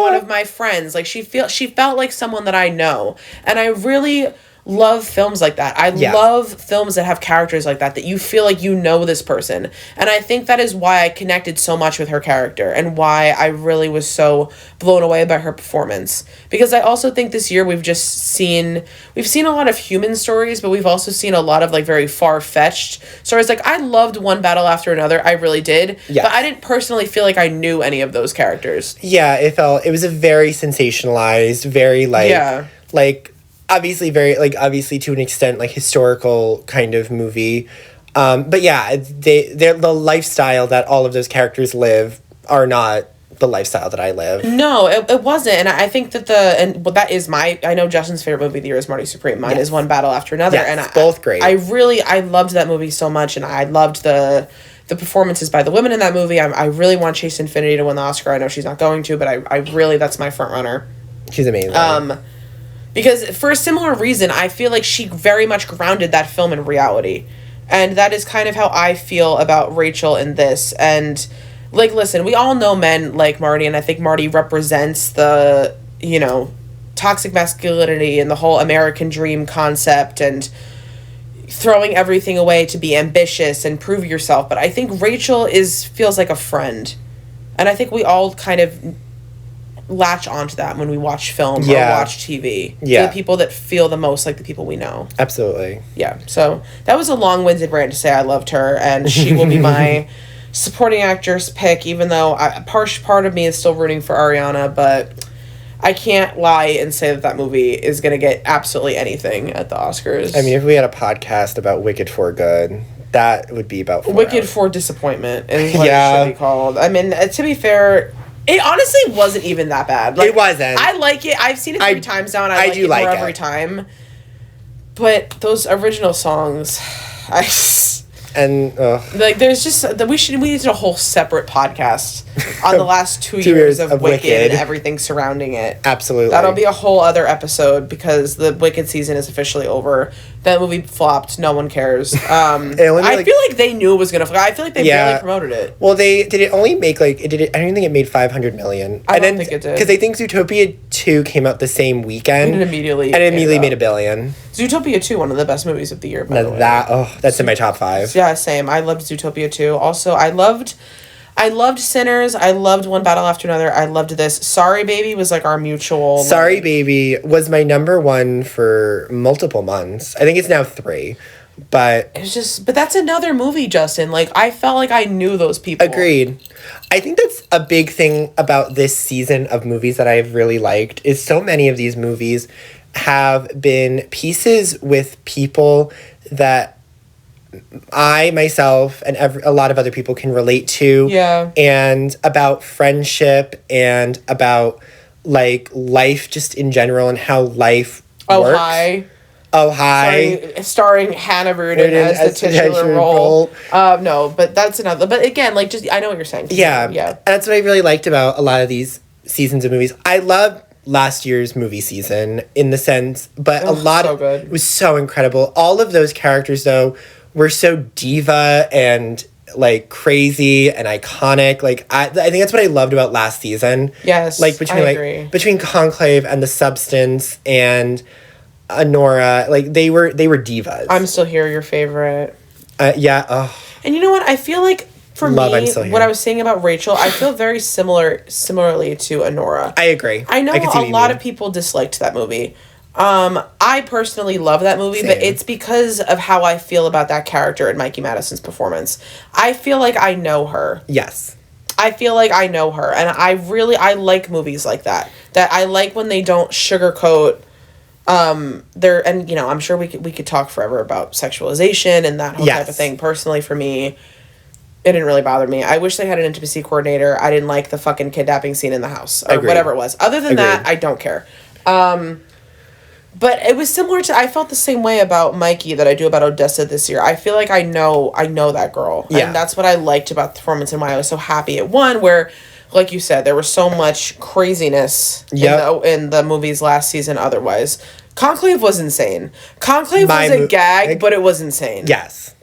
Speaker 1: one of my friends. She felt like someone that I know, and I really love films like that. I love films that have characters like that you feel like you know this person. And I think that is why I connected so much with her character, and why I really was so blown away by her performance. Because I also think this year we've seen a lot of human stories, but we've also seen a lot of very far-fetched stories. I loved One Battle After Another. I really did. Yes. But I didn't personally feel like I knew any of those characters. Yeah, it was a very sensationalized, very obviously very obviously to an extent historical kind of movie, but yeah, the lifestyle that all of those characters live are not the lifestyle that I live. No, it wasn't. And I think that that is I know Justin's favorite movie of the year is Marty Supreme. Mine is One Battle After Another. Yes, and both great. I loved that movie so much, and I loved the performances by the women in that movie. I really want Chase Infinity to win the Oscar. I know she's not going to, but I really, that's my front runner.
Speaker 2: She's amazing.
Speaker 1: Because for a similar reason, I feel like she very much grounded that film in reality. And that is kind of how I feel about Rachel in this. And, like, listen, we all know men like Marty, and I think Marty represents the, you know, toxic masculinity and the whole American dream concept and throwing everything away to be ambitious and prove yourself. But I think Rachel feels like a friend. And I think we all kind of latch onto that when we watch film or watch TV.
Speaker 2: Yeah.
Speaker 1: The people that feel the most like the people we know.
Speaker 2: Absolutely.
Speaker 1: Yeah. So that was a long-winded rant to say I loved her, and she will be my supporting actress pick, even though part of me is still rooting for Ariana, but I can't lie and say that movie is going to get absolutely anything at the Oscars.
Speaker 2: I mean, if we had a podcast about Wicked for Good, that would be about 4
Speaker 1: Wicked
Speaker 2: hours.
Speaker 1: for Disappointment is what it should be called. I mean, to be fair, it honestly wasn't even that bad. Like,
Speaker 2: it wasn't.
Speaker 1: I like it. I've seen it 3 times now, and I like it more every time. But those original songs, like, there's just we need a whole separate podcast on the last 2 years of Wicked and everything surrounding it.
Speaker 2: Absolutely.
Speaker 1: That'll be a whole other episode because the Wicked season is officially over. That movie flopped. No one cares. I feel like they knew it was gonna flop. I feel like they barely promoted it.
Speaker 2: Well, did it only make I don't think it made $500 million.
Speaker 1: I don't think it did,
Speaker 2: because I think Zootopia 2 came out the same weekend.
Speaker 1: And it immediately
Speaker 2: made $1 billion.
Speaker 1: Zootopia 2, one of the best movies of the year. By the way.
Speaker 2: That's in my top 5.
Speaker 1: Yeah, same. I loved Zootopia 2. Also, I loved Sinners. I loved One Battle After Another. I loved this. Sorry Baby was like our mutual.
Speaker 2: Sorry Baby was my number 1 for multiple months. I think it's now 3. But
Speaker 1: it's just, but that's another movie, Justin. Like, I felt like I knew those people.
Speaker 2: Agreed. I think that's a big thing about this season of movies that I've really liked is so many of these movies have been pieces with people that I, myself, and a lot of other people can relate to.
Speaker 1: Yeah.
Speaker 2: And about friendship and about, like, life just in general and how life works. Oh, hi.
Speaker 1: Starring Hannah Rudin as the titular role. No, but that's another. But again, like, just, I know what you're saying.
Speaker 2: Yeah. That's what I really liked about a lot of these seasons of movies. I love last year's movie season in the sense, but it was so incredible. All of those characters, though, were so diva and, like, crazy and iconic. Like, I think that's what I loved about last season.
Speaker 1: Yes,
Speaker 2: like, I agree. Between Conclave and The Substance and Honora, like, they were divas.
Speaker 1: I'm Still Here, your favorite.
Speaker 2: Yeah. Oh.
Speaker 1: And you know what? I feel like for me,
Speaker 2: what
Speaker 1: I was saying about Rachel, I feel very similarly to Honora.
Speaker 2: I agree.
Speaker 1: I know a lot of people disliked that movie. I personally love that movie, but it's because of how I feel about that character and Mikey Madison's performance. I feel like I know her.
Speaker 2: Yes.
Speaker 1: I feel like I know her, and I like movies like that. That I like when they don't sugarcoat and, you know, I'm sure we could talk forever about sexualization and that whole type of thing. Personally, for me, it didn't really bother me. I wish they had an intimacy coordinator. I didn't like the fucking kidnapping scene in the house or whatever it was. Other than that, I don't care. But it was similar to, I felt the same way about Mikey that I do about Odessa this year. I feel like I know that girl. Yeah. And that's what I liked about the performance and why I was so happy it won, where, like you said, there was so much craziness in the movies last season otherwise. Conclave was insane. Conclave was a gag, but it was insane.
Speaker 2: Yes.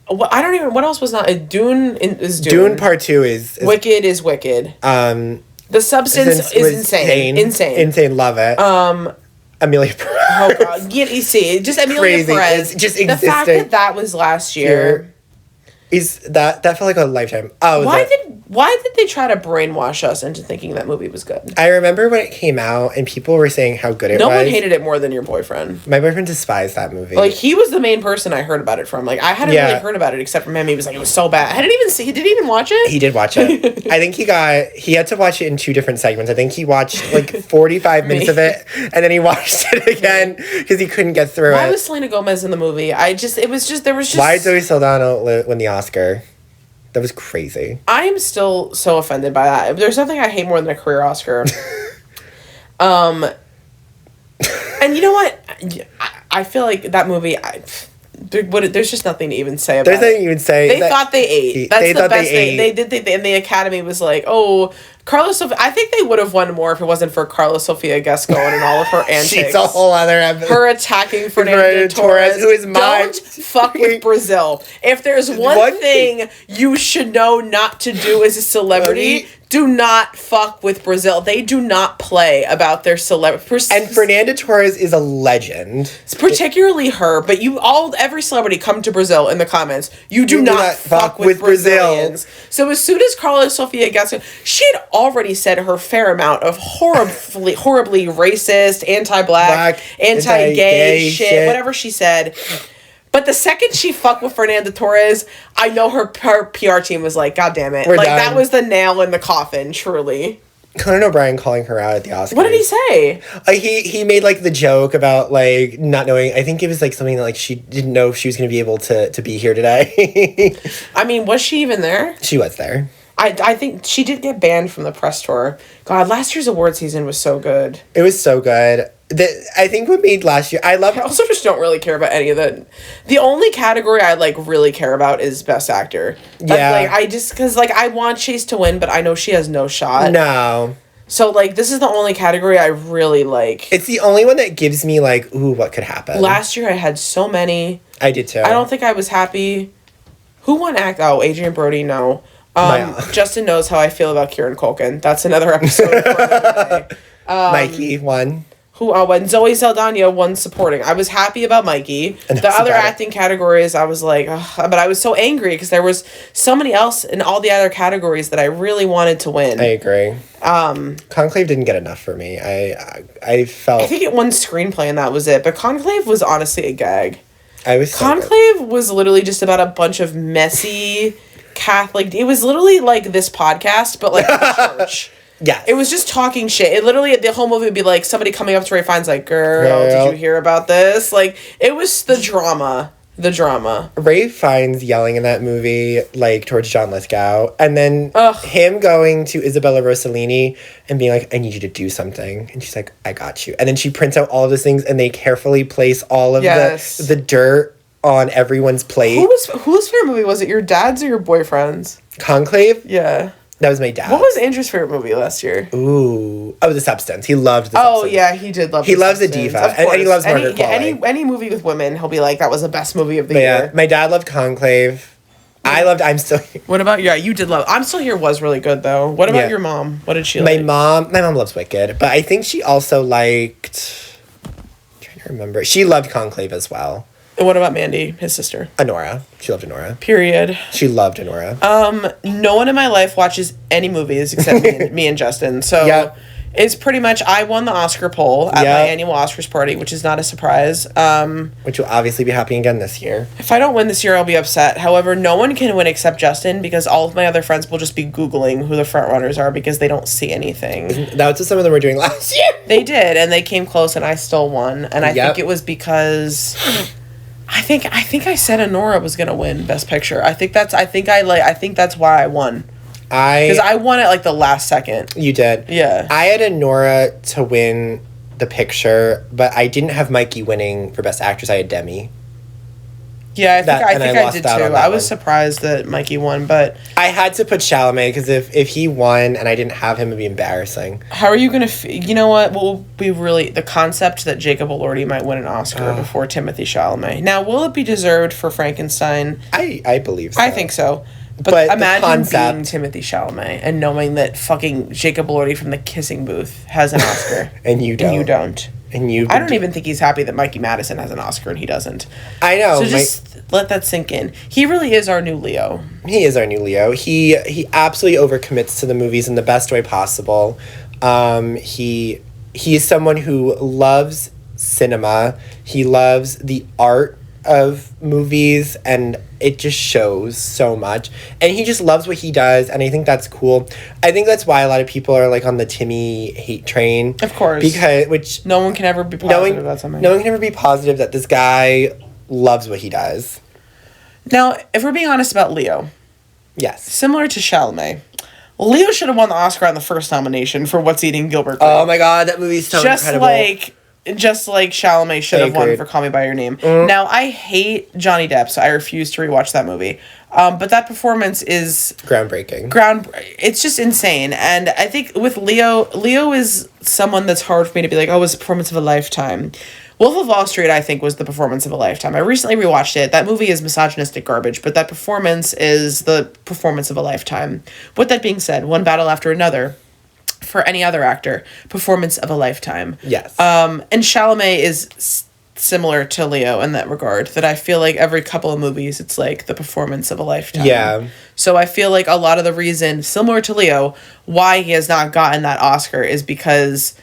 Speaker 1: I don't even... What else was not... Dune is Dune.
Speaker 2: Dune Part 2 is...
Speaker 1: Wicked is Wicked. The Substance is insane.
Speaker 2: Insane, love it. Amelia Perez.
Speaker 1: Oh, God. You see, just Amelia Perez.
Speaker 2: It's just
Speaker 1: existing. The fact that was last year...
Speaker 2: That felt like a lifetime.
Speaker 1: Why did they try to brainwash us into thinking that movie was good?
Speaker 2: I remember when it came out and people were saying how good it was.
Speaker 1: No one hated it more than your boyfriend.
Speaker 2: My boyfriend despised that movie.
Speaker 1: Like, he was the main person I heard about it from. Like, I hadn't really heard about it except from him. He was like, it was so bad. Did he even watch it?
Speaker 2: He did watch it. I think he had to watch it in 2 different segments. I think he watched like 45 minutes of it and then he watched it again because he couldn't get through it.
Speaker 1: Why was Selena Gomez in the movie? Why did
Speaker 2: Zoe Saldana win the Oscar? That was crazy. I
Speaker 1: am still so offended by that. There's nothing I hate more than a career Oscar. And you know what? I feel like that movie, There's just nothing to even say about
Speaker 2: There's nothing you would say.
Speaker 1: They thought they ate. That's the best thing.
Speaker 2: They
Speaker 1: did, and the Academy was like, oh, Carlos Sofia. I think they would have won more if it wasn't for Carlos Sofia Gascon and all of her antics.
Speaker 2: She's a whole other episode.
Speaker 1: Her attacking Fernando Torres,
Speaker 2: who is mine.
Speaker 1: Don't fuck with Brazil. If there's one thing you should know not to do as a celebrity, do not fuck with Brazil. They do not play about their celebrity.
Speaker 2: And Fernando Torres is a legend.
Speaker 1: It's particularly her, but every celebrity come to Brazil in the comments. You do not fuck with Brazilians. So as soon as Carlos Sofia Gascon, she had already said her fair amount of horribly racist, anti-black, anti-gay shit, whatever she said. But the second she fucked with Fernando Torres, I know her PR team was like, God damn it.
Speaker 2: We're done.
Speaker 1: That was the nail in the coffin, truly.
Speaker 2: Conan O'Brien calling her out at the Oscars.
Speaker 1: What did he say?
Speaker 2: He made the joke about not knowing. I think it was something that she didn't know if she was going to be able to be here today.
Speaker 1: I mean, was she even there?
Speaker 2: She was there.
Speaker 1: I think she did get banned from the press tour. God, last year's award season was so good.
Speaker 2: It was so good. I think what made last year... I
Speaker 1: also just don't really care about any of the... The only category I, really care about is Best Actor.
Speaker 2: Yeah.
Speaker 1: I just... Because, I want Chase to win, but I know she has no shot.
Speaker 2: No.
Speaker 1: So, this is the only category I really like.
Speaker 2: It's the only one that gives me, ooh, what could happen?
Speaker 1: Last year I had so many.
Speaker 2: I did, too.
Speaker 1: I don't think I was happy. Who won act... Oh, Adrian Brody, no. Justin knows how I feel about Kieran Culkin. That's another episode for another day.
Speaker 2: Mikey won.
Speaker 1: When Zoe Saldana won supporting. I was happy about Mikey. The other acting categories, I was like, ugh, but I was so angry because there was so many else in all the other categories that I really wanted to win.
Speaker 2: I agree. Conclave didn't get enough for me. I felt...
Speaker 1: I think it won screenplay and that was it, but Conclave was honestly a gag. Conclave was literally just about a bunch of messy Catholic... It was literally like this podcast, but a church.
Speaker 2: Yeah.
Speaker 1: It was just talking shit. It literally, the whole movie would be somebody coming up to Ray Fiennes girl, did you hear about this? It was the drama. The drama.
Speaker 2: Ray Fiennes yelling in that movie, towards John Lithgow. And then him going to Isabella Rossellini and being like, I need you to do something. And she's like, I got you. And then she prints out all of those things and they carefully place all of the dirt on everyone's plate.
Speaker 1: Whose favorite movie was it? Your dad's or your boyfriend's?
Speaker 2: Conclave?
Speaker 1: Yeah.
Speaker 2: That was my dad.
Speaker 1: What was Andrew's favorite movie last year?
Speaker 2: Ooh. Oh, The Substance. He loved The Substance.
Speaker 1: Oh, yeah, he did love
Speaker 2: The Substance. He loves a diva. And he loves Margaret Qualley.
Speaker 1: Any movie with women, he'll be like, that was the best movie of the year.
Speaker 2: Yeah, my dad loved Conclave. I loved I'm Still Here.
Speaker 1: What about... Yeah, you did love... I'm Still Here was really good, though. What about your mom? What did she like?
Speaker 2: My mom loves Wicked. But I think she also liked... I'm trying to remember. She loved Conclave as well.
Speaker 1: And what about Mandy, his sister?
Speaker 2: Honora. She loved Honora.
Speaker 1: Period.
Speaker 2: She loved Honora.
Speaker 1: No one in my life watches any movies except me and Justin. So it's pretty much I won the Oscar poll at my annual Oscars party, which is not a surprise.
Speaker 2: Which will obviously be happening again this year.
Speaker 1: If I don't win this year, I'll be upset. However, no one can win except Justin because all of my other friends will just be Googling who the front runners are because they don't see anything.
Speaker 2: That's what some of them were doing last year.
Speaker 1: They did, and they came close, and I still won. And I think it was because... I think I said Honora was gonna win Best Picture. I think that's why I won. Because I won it the last second.
Speaker 2: You did.
Speaker 1: Yeah.
Speaker 2: I had Honora to win the picture, but I didn't have Mikey winning for Best Actress. I had Demi.
Speaker 1: Yeah, I think I did too. I was surprised that Mikey won, but...
Speaker 2: I had to put Chalamet, because if he won and I didn't have him, it'd be embarrassing.
Speaker 1: How are you going to... You know what? Will be really... The concept that Jacob Elordi might win an Oscar before Timothee Chalamet. Now, will it be deserved for Frankenstein?
Speaker 2: I believe so.
Speaker 1: I think so. But imagine being Timothee Chalamet and knowing that fucking Jacob Elordi from The Kissing Booth has an Oscar.
Speaker 2: And you don't. I
Speaker 1: don't even think he's happy that Mikey Madison has an Oscar and he doesn't.
Speaker 2: I know.
Speaker 1: So just let that sink in. He really is our new Leo.
Speaker 2: He is our new Leo. He absolutely overcommits to the movies in the best way possible. He is someone who loves cinema. He loves the art of movies, and it just shows so much. And he just loves what he does, and I think that's cool. I think that's why a lot of people are on the Timmy hate train.
Speaker 1: Of course.
Speaker 2: Which
Speaker 1: no one can ever be positive about something.
Speaker 2: No one can ever be positive that this guy loves what he does.
Speaker 1: Now, if we're being honest about Leo.
Speaker 2: Yes.
Speaker 1: Similar to Chalamet. Leo should have won the Oscar on the first nomination for What's Eating Gilbert Grape.
Speaker 2: Oh my god, that movie's so incredible.
Speaker 1: Just like Chalamet should have won for Call Me By Your Name. Now, I hate Johnny Depp, so I refuse to rewatch that movie. But that performance is...
Speaker 2: groundbreaking.
Speaker 1: It's just insane. And I think with Leo is someone that's hard for me to be like, oh, it was a performance of a lifetime. Wolf of Wall Street, I think, was the performance of a lifetime. I recently rewatched it. That movie is misogynistic garbage, but that performance is the performance of a lifetime. With that being said, one battle after another... for any other actor, performance of a lifetime.
Speaker 2: Yes.
Speaker 1: And Chalamet is similar to Leo in that regard, that I feel like every couple of movies, it's like the performance of a lifetime.
Speaker 2: Yeah.
Speaker 1: So I feel like a lot of the reason, similar to Leo, why he has not gotten that Oscar is because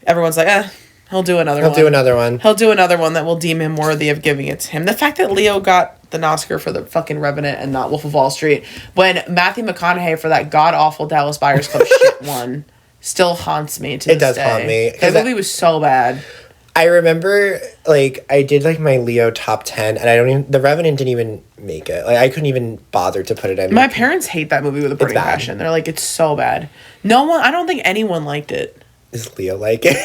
Speaker 1: everyone's like, he'll do another one.
Speaker 2: He'll do another one.
Speaker 1: He'll do another one that will deem him worthy of giving it to him. The fact that Leo got an Oscar for the fucking Revenant and not Wolf of Wall Street, when Matthew McConaughey for that god-awful Dallas Buyers Club shit won, still haunts me to this day.
Speaker 2: It does haunt me.
Speaker 1: That movie was so bad.
Speaker 2: I remember, like, I did, like, my Leo top 10, and The Revenant didn't even make it. Like, I couldn't even bother to put it in.
Speaker 1: My parents hate that movie with a burning passion. They're like, it's so bad. I don't think anyone liked it.
Speaker 2: Does Leo like it?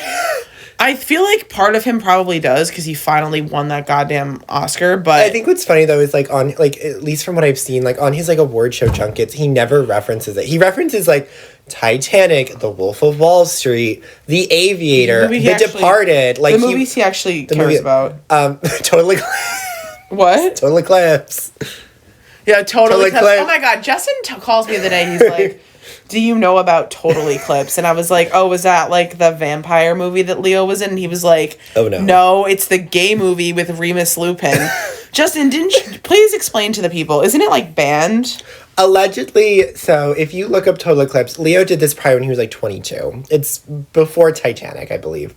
Speaker 1: I feel like part of him probably does, because he finally won that goddamn Oscar, but...
Speaker 2: I think what's funny, though, is, like, on, like, at least from what I've seen, like, on his, like, award show junkets, he never references it. He references, like... Titanic, The Wolf of Wall Street, The Aviator, The Departed. Like
Speaker 1: the movies he actually cares about.
Speaker 2: Total
Speaker 1: What?
Speaker 2: Total Eclipse.
Speaker 1: Yeah, Total Eclipse. Oh my God, Justin calls me the day. He's like, "Do you know about Total Eclipse?" And I was like, "Oh, was that like the vampire movie that Leo was in?" And he was like,
Speaker 2: "Oh no,
Speaker 1: no, it's the gay movie with Remus Lupin." Justin, please explain to the people? Isn't it like banned?
Speaker 2: Allegedly, so if you look up Total Eclipse, Leo did this probably when he was like 22. It's before Titanic, I believe.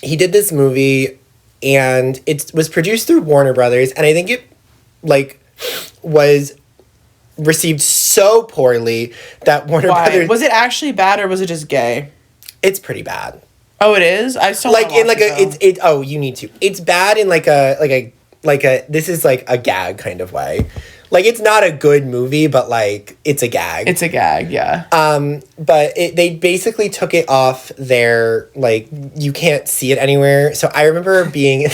Speaker 2: He did this movie, and it was produced through Warner Brothers, and I think it, like, was received so poorly that Warner Brothers...
Speaker 1: Was it actually bad, or was it just gay?
Speaker 2: It's pretty bad.
Speaker 1: Oh, it is? I still
Speaker 2: like in like you need to. It's bad in like a this is like a gag kind of way. Like, it's not a good movie, but, like, it's a gag.
Speaker 1: It's a gag, yeah.
Speaker 2: But they basically took it off their, like, you can't see it anywhere. So I remember being,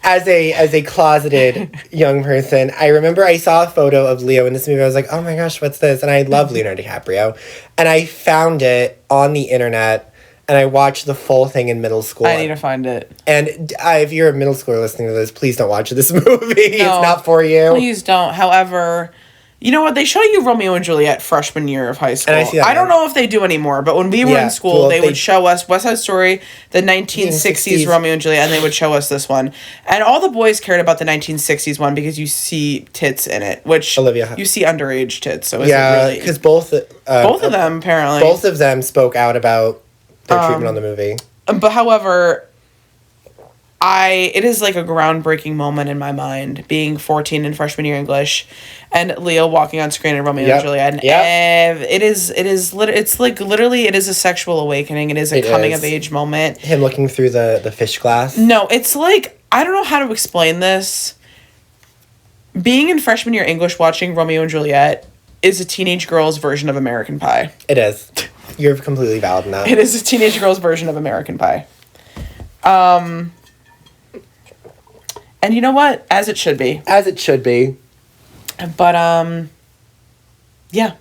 Speaker 2: as a closeted young person, I remember I saw a photo of Leo in this movie. I was like, oh my gosh, what's this? And I love Leonardo DiCaprio. And I found it on the internet. And I watched the full thing in middle school.
Speaker 1: I need to find it.
Speaker 2: And if you're a middle schooler listening to this, please don't watch this movie. No, it's not for you.
Speaker 1: Please don't. However, you know what? They show you Romeo and Juliet freshman year of high school.
Speaker 2: And I
Speaker 1: don't know if they do anymore, but when we were in school, they would show us West Side Story, the 1960s Romeo and Juliet, and they would show us this one. And all the boys cared about the 1960s one because you see tits in it, which you see underage tits. So really...
Speaker 2: because both
Speaker 1: of them, apparently.
Speaker 2: Both of them spoke out about their treatment on the movie.
Speaker 1: But however, it is like a groundbreaking moment in my mind, being 14 in freshman year English, and Leo walking on screen in Romeo and Juliet. And it is a sexual awakening. It is a coming of age moment.
Speaker 2: Him looking through the fish glass.
Speaker 1: No, it's like, I don't know how to explain this. Being in freshman year English watching Romeo and Juliet is a teenage girl's version of American Pie.
Speaker 2: It is. You're completely valid in that.
Speaker 1: It is a teenage girl's version of American Pie. And you know what? As it should be.
Speaker 2: As it should be.
Speaker 1: But, yeah.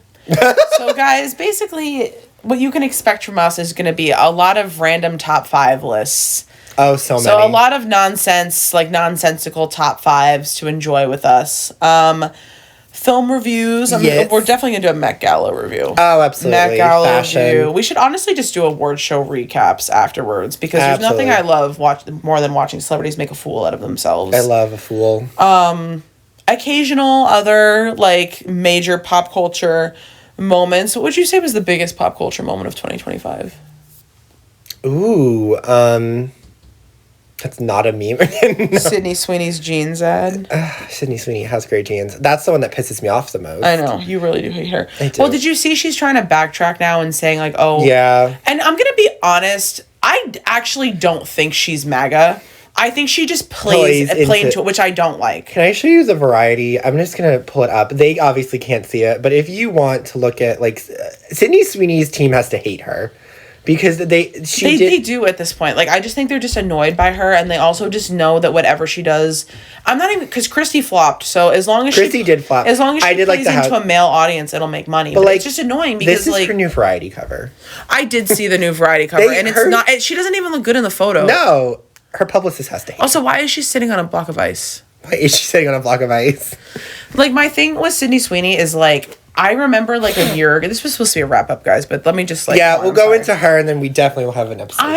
Speaker 1: So, guys, basically, what you can expect from us is going to be a lot of random top 5 lists.
Speaker 2: Oh, so many.
Speaker 1: So, a lot of nonsensical top 5s to enjoy with us. Film reviews.
Speaker 2: Yes.
Speaker 1: We're definitely going to do a Met Gala review.
Speaker 2: Oh, absolutely.
Speaker 1: Met Gala review. We should honestly just do award show recaps afterwards, because there's nothing I love more than watching celebrities make a fool out of themselves.
Speaker 2: I love a fool.
Speaker 1: Occasional other, like, major pop culture moments. What would you say was the biggest pop culture moment of 2025?
Speaker 2: Ooh, that's not a meme. No.
Speaker 1: Sydney Sweeney's jeans ad.
Speaker 2: Sydney Sweeney has great jeans. That's the one that pisses me off the most.
Speaker 1: I know. You really do hate her.
Speaker 2: I do.
Speaker 1: Well, did you see she's trying to backtrack now and saying, like, oh...
Speaker 2: Yeah.
Speaker 1: And I'm going to be honest, I actually don't think she's MAGA. I think she just plays into it, which I don't like.
Speaker 2: Can I show you the variety? I'm just going to pull it up. They obviously can't see it, but if you want to look at, like, Sydney Sweeney's team has to hate her. Because
Speaker 1: they do at this point. Like, I just think they're just annoyed by her, and they also just know that whatever she does, I'm not even, because Christy flopped. So as long as
Speaker 2: Christy did flop.
Speaker 1: As long as she plays into a male audience, it'll make money. But like, it's just annoying because
Speaker 2: this is her new Variety cover.
Speaker 1: I did see the new Variety cover, and it's not. She doesn't even look good in the photo.
Speaker 2: No, her publicist has to hate.
Speaker 1: Also, why is she sitting on a block of ice?
Speaker 2: Why is she sitting on a block of ice?
Speaker 1: Like, my thing with Sydney Sweeney is like, I remember like a year ago. This was supposed to be a wrap up, guys, but let me just like.
Speaker 2: Yeah, we'll go into her, and then we definitely will have an episode.
Speaker 1: Long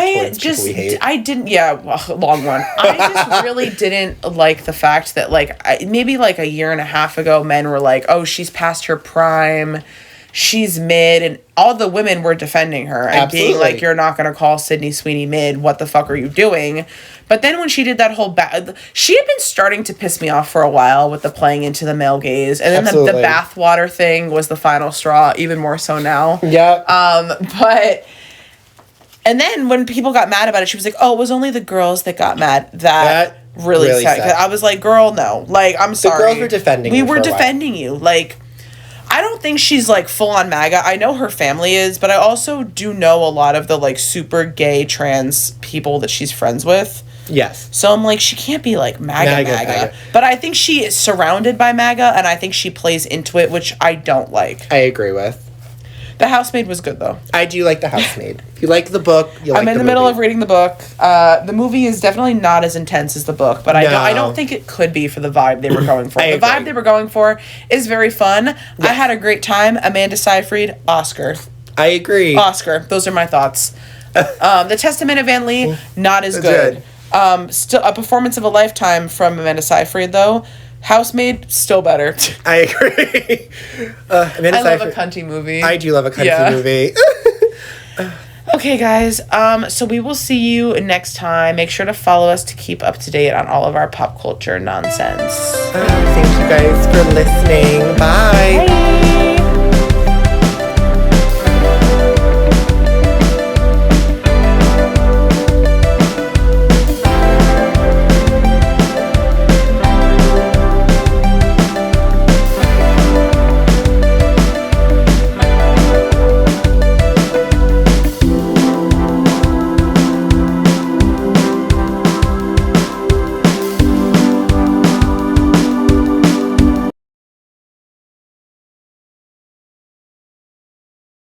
Speaker 1: run. I just really didn't like the fact that like maybe like a year and a half ago, men were like, "Oh, she's past her prime, she's mid," and all the women were defending her and being like, "You're not gonna call Sydney Sweeney mid. What the fuck are you doing?" But then when she did that whole she had been starting to piss me off for a while with the playing into the male gaze, and then the bathwater thing was the final straw, even more so now.
Speaker 2: Yeah.
Speaker 1: And then when people got mad about it, she was like, "Oh, it was only the girls that got mad." That really sad. I was like, "Girl, no. Like, I'm sorry.
Speaker 2: The girls were defending you.
Speaker 1: We were defending you. Like, I don't think she's like full on MAGA. I know her family is, but I also do know a lot of the like super gay trans people that she's friends with.
Speaker 2: Yes.
Speaker 1: So I'm like, she can't be like MAGA. But I think she is surrounded by MAGA, and I think she plays into it, which I don't like.
Speaker 2: I agree with.
Speaker 1: The Housemaid was good, though.
Speaker 2: I do like The Housemaid. If you like the book, you like the movie. I'm in the middle
Speaker 1: of reading the book. The movie is definitely not as intense as the book, but I don't think it could be for the vibe they were going for. The vibe they were going for is very fun. Yes. I had a great time. Amanda Seyfried, Oscar.
Speaker 2: I agree.
Speaker 1: Oscar. Those are my thoughts. The Testament of Anne Lee, not as good. Still a performance of a lifetime from Amanda Seyfried, though. Housemaid, still better. I
Speaker 2: agree.
Speaker 1: I love a cunty movie.
Speaker 2: I do love a cunty movie.
Speaker 1: Okay, guys. So we will see you next time. Make sure to follow us to keep up to date on all of our pop culture nonsense.
Speaker 2: Thank you guys for listening. Bye.
Speaker 1: Bye.